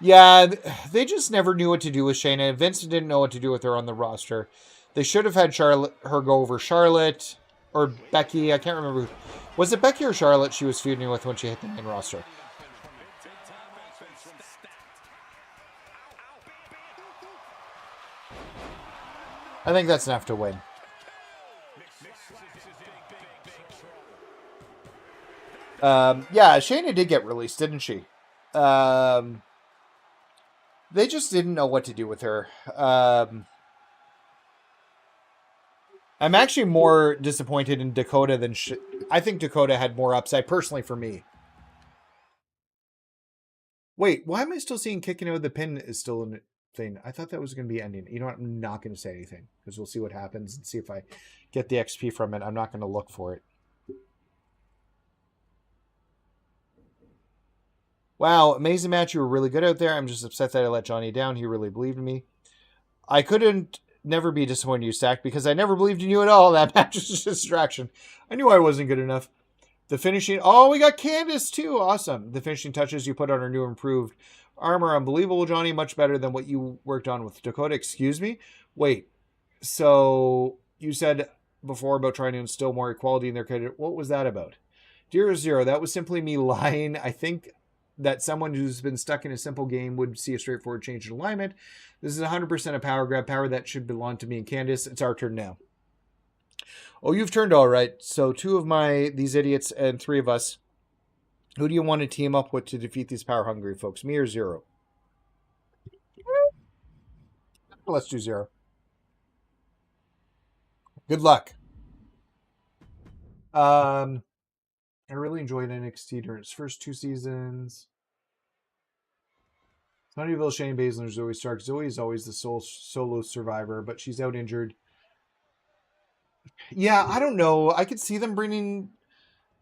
Yeah, they just never knew what to do with Shayna. Vince didn't know what to do with her on the roster. They should have had her go over Charlotte or Becky. I can't remember. Was it Becky or Charlotte she was feuding with when she hit the main roster? I think that's enough to win. Yeah, Shayna did get released, didn't she? They just didn't know what to do with her. I'm actually more disappointed in Dakota than I think Dakota had more upside personally for me. Wait, why am I still seeing kicking out of the pin is still in the thing? I thought that was going to be ending. You know what? I'm not going to say anything because we'll see what happens and see if I get the XP from it. I'm not going to look for it. Wow, amazing match. You were really good out there. I'm just upset that I let Johnny down. He really believed in me. I couldn't never be disappointed in you, Stack, because I never believed in you at all. That match was just a distraction. I knew I wasn't good enough. The finishing... Oh, we got Candice, too. Awesome. The finishing touches you put on her new improved armor. Unbelievable, Johnny. Much better than what you worked on with Dakota. Excuse me? Wait. So, you said before about trying to instill more equality in their career. What was that about? Dear Zero, that was simply me lying. I think that someone who's been stuck in a simple game would see a straightforward change in alignment. This is 100% a power grab. Power that should belong to me and Candice. It's our turn now. Oh, you've turned all right. So 2 of these idiots and 3 of us. Who do you want to team up with to defeat these power hungry folks? Me or Zero? Let's do Zero. Good luck. I really enjoyed NXT during its first 2 seasons. Sunnyville, Shane Baszler, Zoe Stark. Zoe is always the solo survivor, but she's out injured. Yeah, I don't know. I could see them bringing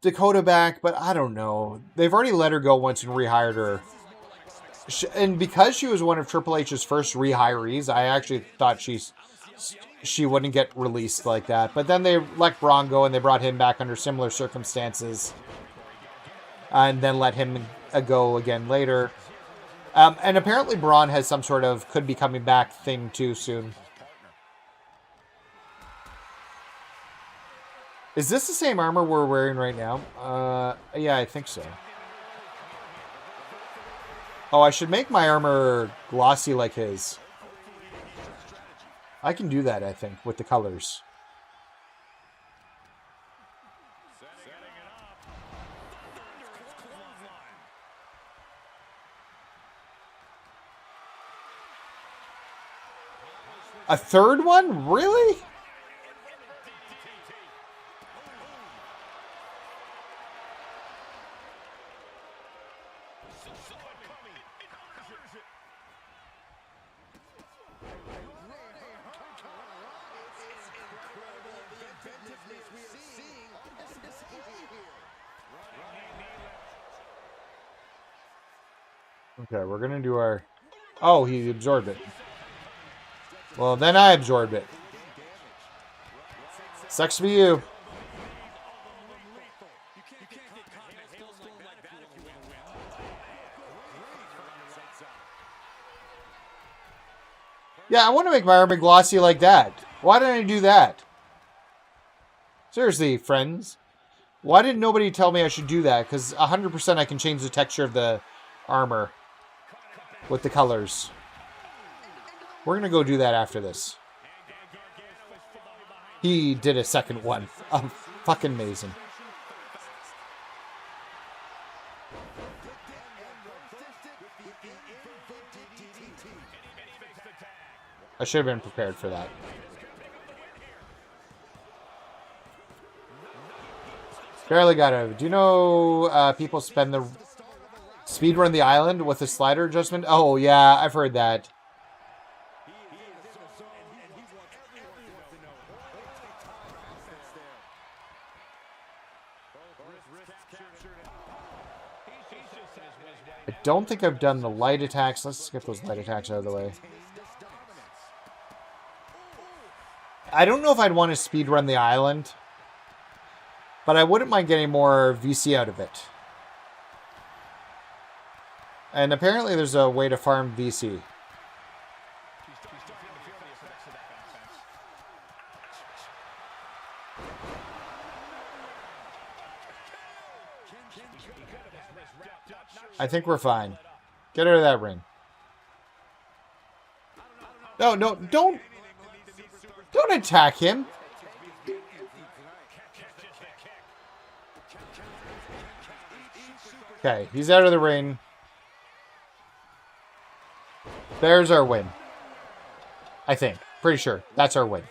Dakota back, but I don't know. They've already let her go once and rehired her. And because she was one of Triple H's first rehirees, I actually thought she wouldn't get released like that. But then they let Braun go and they brought him back under similar circumstances. And then let him go again later. And apparently Braun has some sort of could be coming back thing too soon. Is this the same armor we're wearing right now? Yeah, I think so. Oh, I should make my armor glossy like his. I can do that, I think, with the colors. A third one? Really? Okay, we're going to do our... Oh, he absorbed it. Well, then I absorbed it. Sucks to be you. Yeah, I want to make my armor glossy like that. Why didn't I do that? Seriously, friends. Why didn't nobody tell me I should do that? Because 100% I can change the texture of the armor with the colors. We're going to go do that after this. He did a second one. Fucking amazing. I should have been prepared for that. Barely got it. Do you know people spend the speedrun the island with a slider adjustment? Oh, yeah, I've heard that. I don't think I've done the light attacks. Let's get those light attacks out of the way. I don't know if I'd want to speedrun the island, but I wouldn't mind getting more VC out of it. And apparently there's a way to farm VC. I think we're fine. Get out of that ring. No, don't attack him. Okay, he's out of the ring. There's our win. I think. Pretty sure. That's our win.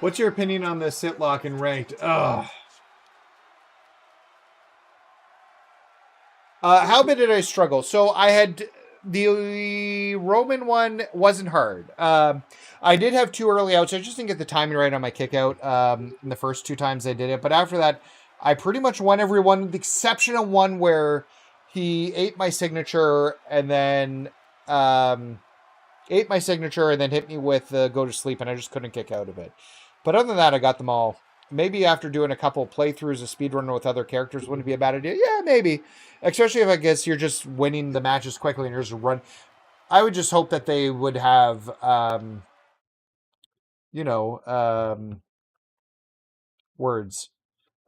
What's your opinion on the sit lock in ranked? Ugh. How bit did I struggle? So I had the Roman one wasn't hard. I did have 2 early outs. I just didn't get the timing right on my kick out in the first 2 times I did it. But after that, I pretty much won every one, with the exception of one where he ate my signature and then hit me with the go to sleep, and I just couldn't kick out of it. But other than that, I got them all. Maybe after doing a couple playthroughs of speedrunner with other characters, wouldn't it be a bad idea? Yeah, maybe. Especially if I guess you're just winning the matches quickly and you're just run. I would just hope that they would have, words.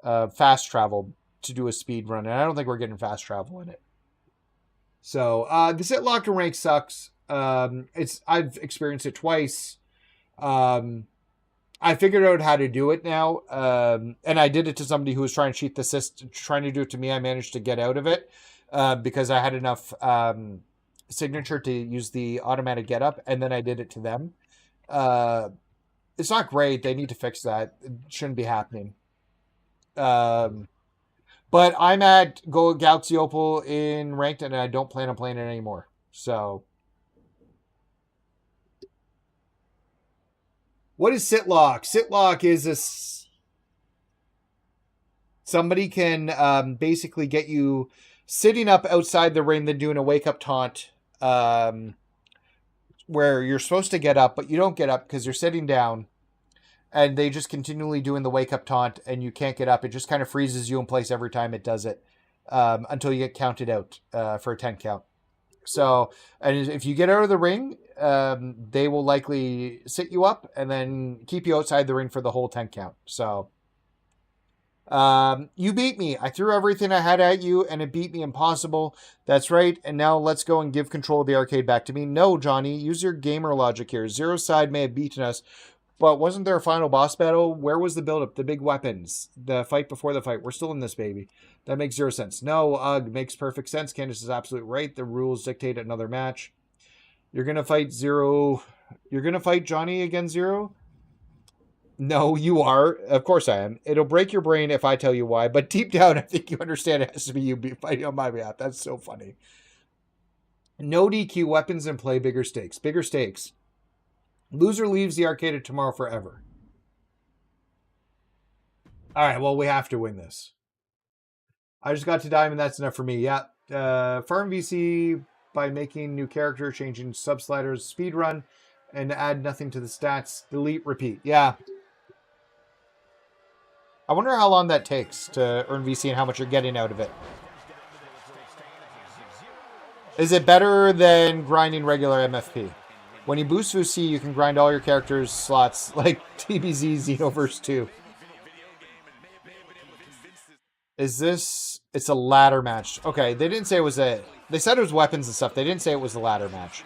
Fast travel to do a speed run. And I don't think we're getting fast travel in it. So, the sit lock and rank sucks. I've experienced it twice. I figured out how to do it now, and I did it to somebody who was trying to cheat the system, trying to do it to me. I managed to get out of it because I had enough signature to use the automatic get up, and then I did it to them. It's not great. They need to fix that. It shouldn't be happening. But I'm at Go Galaxy Opal in ranked, and I don't plan on playing it anymore. So. What is sit lock? Sit lock is somebody can basically get you sitting up outside the ring, then doing a wake up taunt, where you're supposed to get up, but you don't get up because you're sitting down, and they just continually doing the wake up taunt, and you can't get up. It just kind of freezes you in place every time it does it, until you get counted out for a 10 count. So, and if you get out of the ring, they will likely sit you up and then keep you outside the ring for the whole 10 count. So, you beat me. I threw everything I had at you and it beat me impossible. That's right. And now let's go and give control of the arcade back to me. No, Johnny, use your gamer logic here. Zero side may have beaten us, but wasn't there a final boss battle? Where was the buildup? The big weapons, the fight before the fight. We're still in this, baby. That makes 0 sense. No, makes perfect sense. Candace is absolutely right. The rules dictate another match. You're going to fight Zero. You're going to fight Johnny against Zero? No, you are. Of course I am. It'll break your brain if I tell you why, but deep down, I think you understand it has to be you fighting on my behalf. That's so funny. No DQ, weapons in play, bigger stakes. Bigger stakes. Loser leaves the arcade tomorrow forever. All right, well, we have to win this. I just got to diamond. That's enough for me. Yeah. Farm VC by making new character, changing sub sliders, speed run, and add nothing to the stats. Delete, repeat. Yeah. I wonder how long that takes to earn VC and how much you're getting out of it. Is it better than grinding regular MFP? When you boost VC, you can grind all your characters' slots like TBZ Xenoverse 2. Is this... It's a ladder match. Okay, they didn't say it was a... They said it was weapons and stuff. They didn't say it was a ladder match.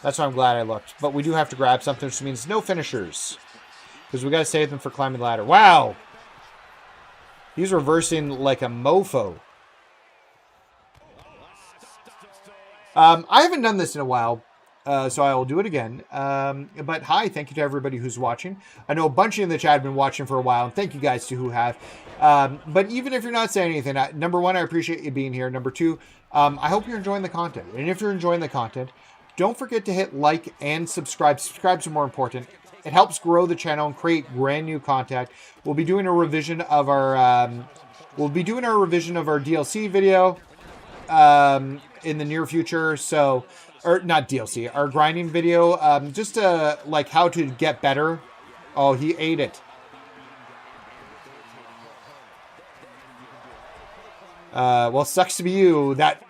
That's why I'm glad I looked. But we do have to grab something, which means no finishers. Because we got to save them for climbing the ladder. Wow! He's reversing like a mofo. I haven't done this in a while. So I will do it again. But hi, thank you to everybody who's watching. I know a bunch of you in the chat have been watching for a while, and thank you guys to who have. But even if you're not saying anything, number one, I appreciate you being here. Number two, I hope you're enjoying the content. And if you're enjoying the content, don't forget to hit like and subscribe. Subscribe's more important. It helps grow the channel and create brand new content. We'll be doing a revision of our DLC video in the near future. So. Or not DLC, our grinding video, just like how to get better. Oh, he ate it. Well, sucks to be you. That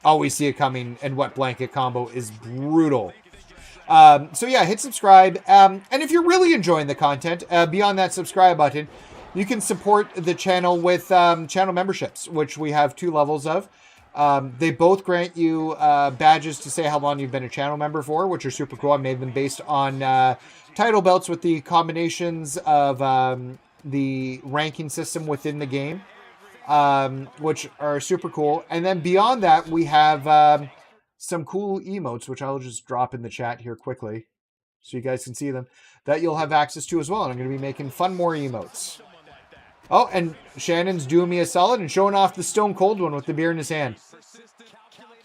always see it coming and wet blanket combo is brutal. So yeah, hit subscribe. And if you're really enjoying the content, beyond that subscribe button, you can support the channel with channel memberships, which we have 2 levels of. They both grant you badges to say how long you've been a channel member for, which are super cool. I made them based on title belts with the combinations of the ranking system within the game, which are super cool. And then beyond that, we have some cool emotes, which I'll just drop in the chat here quickly so you guys can see them, that you'll have access to as well. And I'm going to be making fun more emotes. Oh, and Shannon's doing me a solid and showing off the Stone Cold one with the beer in his hand.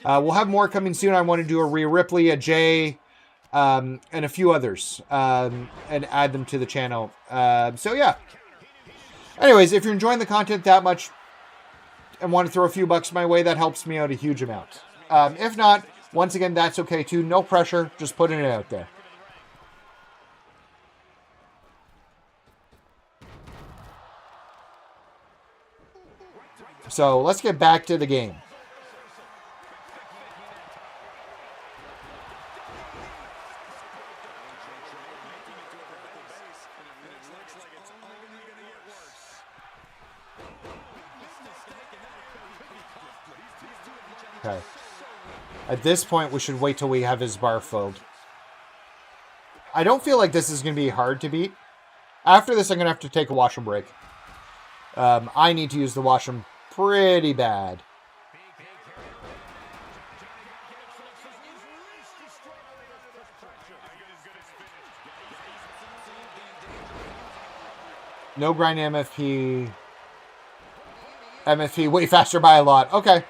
We'll have more coming soon. I want to do a Rhea Ripley, a Jay, and a few others, and add them to the channel. So yeah. Anyways, if you're enjoying the content that much and want to throw a few bucks my way, that helps me out a huge amount. If not, once again, that's okay too. No pressure, just putting it out there. So let's get back to the game. Okay. At this point, we should wait till we have his bar filled. I don't feel like this is going to be hard to beat. After this, I'm going to have to take a washroom break. I need to use the washroom pretty bad. No grind MFP. MFP way faster by a lot. Okay.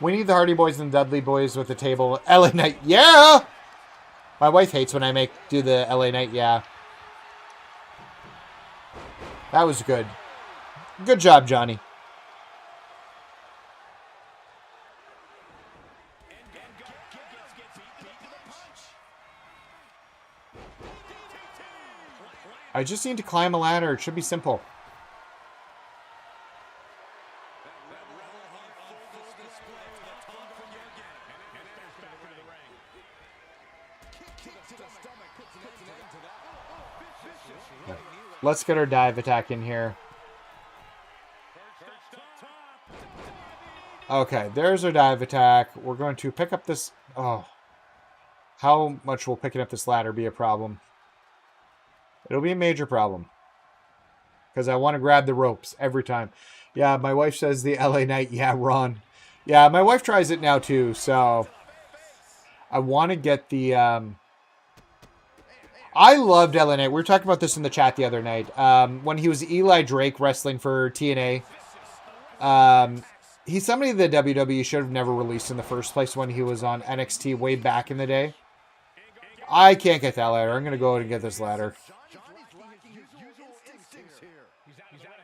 We need the Hardy Boys and Dudley Boys with the table. LA Knight, yeah! My wife hates when I do the LA Knight, yeah. That was good. Good job, Johnny. I just need to climb a ladder. It should be simple. Let's get our dive attack in here. Okay, there's our dive attack. We're going to pick up this... Oh. How much will picking up this ladder be a problem? It'll be a major problem. Because I want to grab the ropes every time. Yeah, my wife says the LA Knight. Yeah, Ron. Yeah, my wife tries it now too, so... I want to get the... I loved LA Knight. We were talking about this in the chat the other night. When he was Eli Drake wrestling for TNA. He's somebody the WWE should have never released in the first place when he was on NXT way back in the day. I can't get that ladder. I'm going to go and get this ladder.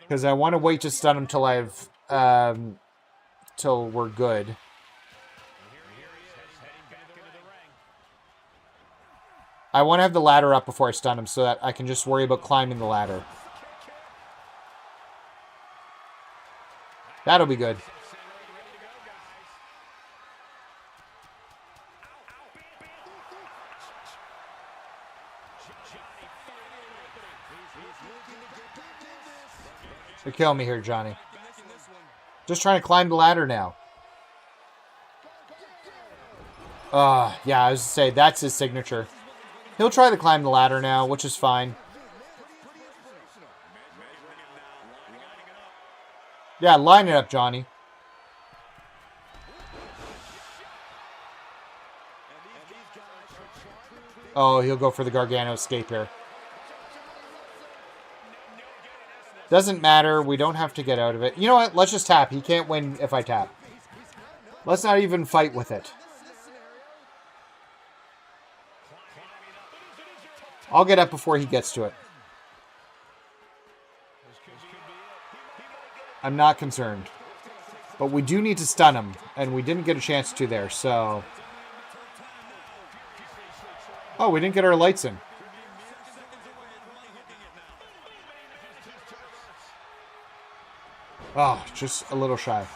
Because I want to wait to stun him till till we're good. I want to have the ladder up before I stun him so that I can just worry about climbing the ladder. That'll be good. You're killing me here, Johnny. Just trying to climb the ladder now. Yeah, I was to say, that's his signature. He'll try to climb the ladder now, which is fine. Yeah, line it up, Johnny. Oh, he'll go for the Gargano escape here. Doesn't matter. We don't have to get out of it. You know what? Let's just tap. He can't win if I tap. Let's not even fight with it. I'll get up before he gets to it. I'm not concerned. But we do need to stun him. And we didn't get a chance to there, so... Oh, we didn't get our lights in. Oh, just a little shy.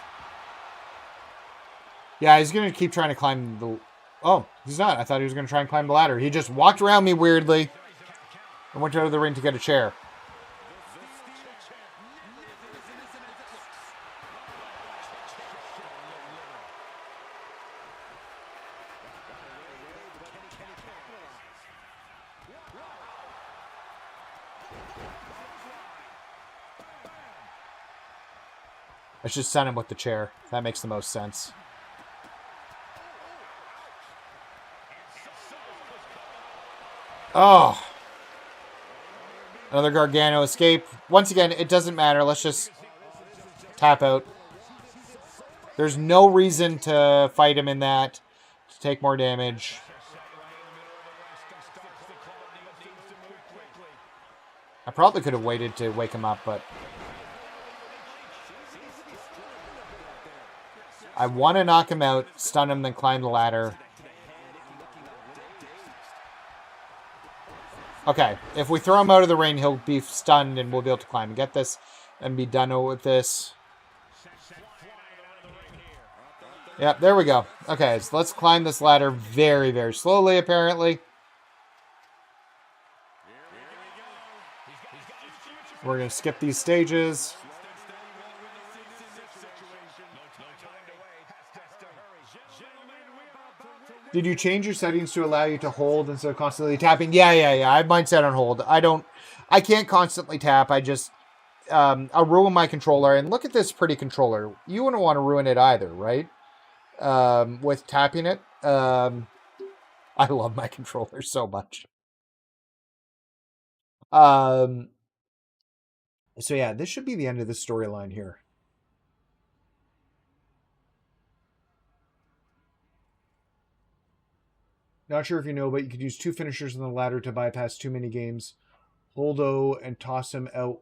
Yeah, he's going to keep trying to climb the... Oh, he's not. I thought he was going to try and climb the ladder. He just walked around me weirdly and went out of the ring to get a chair. I should send him with the chair. That makes the most sense. Oh. Another Gargano escape. Once again, it doesn't matter. Let's just tap out. There's no reason to fight him in that. To take more damage. I probably could have waited to wake him up, but... I want to knock him out, stun him, then climb the ladder. Okay, if we throw him out of the ring, he'll be stunned and we'll be able to climb and get this and be done with this. Yep, there we go. Okay, so let's climb this ladder very, very slowly, apparently. We're going to skip these stages. Did you change your settings to allow you to hold instead of constantly tapping? Yeah. I have mine set on hold. I can't constantly tap. I just, I'll ruin my controller. And look at this pretty controller. You wouldn't want to ruin it either, right? With tapping it. I love my controller so much. So yeah, this should be the end of the storyline here. Not sure if you know, but you could use 2 finishers on the ladder to bypass too many games. Hold O and toss him out,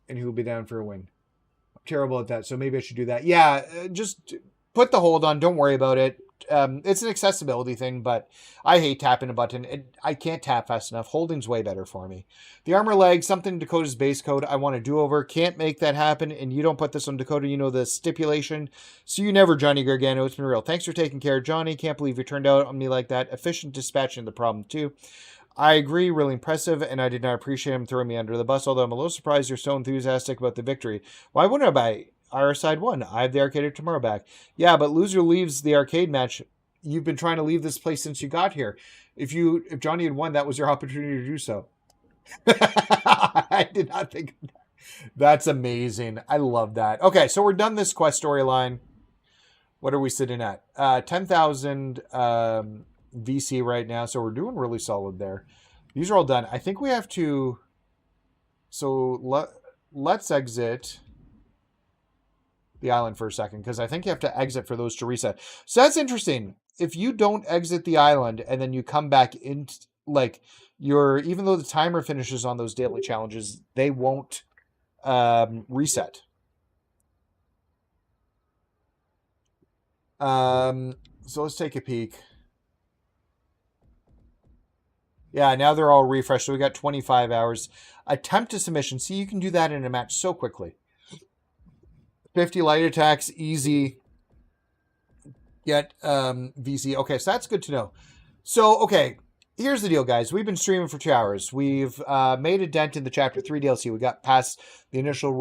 and he will be down for a win. I'm terrible at that, so maybe I should do that. Yeah, just put the hold on. Don't worry about it. It's an accessibility thing, but I hate tapping a button. I can't tap fast enough. Holding's way better for me. The armor leg, something Dakota's base code. I want a do-over. Can't make that happen, and you don't put this on Dakota. You know the stipulation. So you never, Johnny Gargano. It's been real. Thanks for taking care, Johnny. Can't believe you turned out on me like that. Efficient dispatching the problem, too. I agree, really impressive, and I did not appreciate him throwing me under the bus, although I'm a little surprised you're so enthusiastic about the victory. Why wouldn't I buy our side won? I have the arcade tomorrow back. Yeah, but loser leaves the arcade match. You've been trying to leave this place since you got here. If Johnny had won, that was your opportunity to do so. I did not think of that. That's amazing. I love that. Okay, so we're done this quest storyline. What are we sitting at? 10,000 VC right now, so we're doing really solid there. These are all done. I think we have to... So let's exit the island for a second, because I think you have to exit for those to reset. So that's interesting. If you don't exit the island and then you come back in, like, even though the timer finishes on those daily challenges, they won't reset. So let's take a peek. Yeah, now they're all refreshed. So we got 25 hours. Attempt to submission. See, you can do that in a match so quickly. 50 light attacks, easy. Get VC. Okay, so that's good to know. So, okay, here's the deal, guys. We've been streaming for 2 hours. We've made a dent in the Chapter 3 DLC. We got past the initial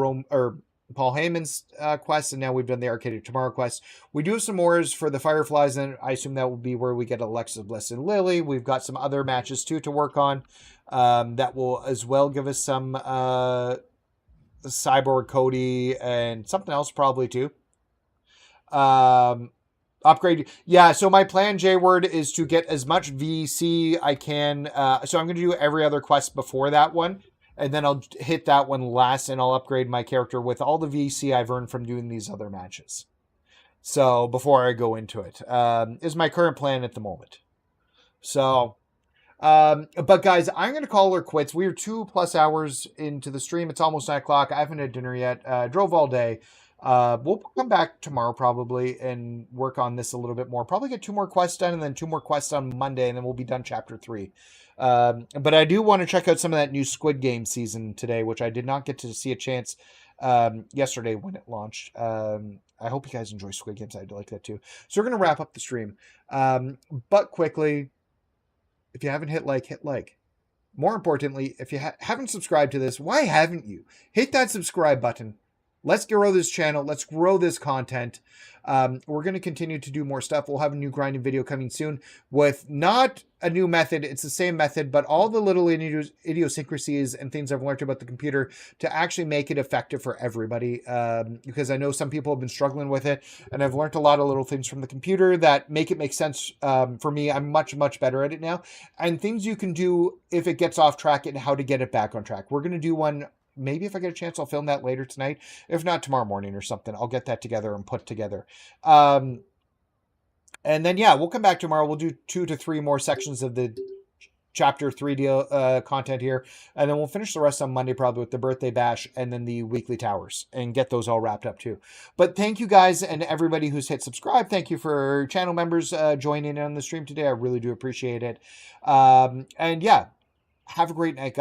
Paul Heyman's quest, and now we've done the Arcade Tomorrow quest. We do have some more for the Fireflies, and I assume that will be where we get Alexa Bliss and Lily. We've got some other matches, too, to work on that will as well give us some Cyborg Cody and something else probably, too. Upgrade. Yeah, so my plan, J-Word, is to get as much VC I can. So I'm going to do every other quest before that one. And then I'll hit that one last, and I'll upgrade my character with all the VC I've earned from doing these other matches. So before I go into it, is my current plan at the moment. So, but guys, I'm going to call her quits. We are 2+ hours into the stream. It's almost 9 o'clock. I haven't had dinner yet. Drove all day. We'll come back tomorrow probably and work on this a little bit more. Probably get 2 more quests done, and then 2 more quests on Monday, and then we'll be done Chapter 3. But I do want to check out some of that new Squid Game season today, which I did not get to see a chance yesterday when it launched. I hope you guys enjoy Squid Games. I like that too. So we're going to wrap up the stream. But quickly, if you haven't hit like, hit like. More importantly, if you haven't subscribed to this, why haven't you? Hit that subscribe button. Let's grow this channel. Let's grow this content. We're going to continue to do more stuff. We'll have a new grinding video coming soon with not a new method. It's the same method, but all the little idiosyncrasies and things I've learned about the computer to actually make it effective for everybody. Because I know some people have been struggling with it, and I've learned a lot of little things from the computer that make it make sense for me. I'm much, much better at it now. And things you can do if it gets off track and how to get it back on track. We're going to do one. Maybe if I get a chance, I'll film that later tonight. If not, tomorrow morning or something. I'll get that together and put together. And then, yeah, we'll come back tomorrow. We'll do 2 to 3 more sections of the Chapter 3 deal content here. And then we'll finish the rest on Monday probably with the birthday bash and then the weekly towers and get those all wrapped up too. But thank you guys and everybody who's hit subscribe. Thank you for channel members joining in on the stream today. I really do appreciate it. And yeah, have a great night, guys.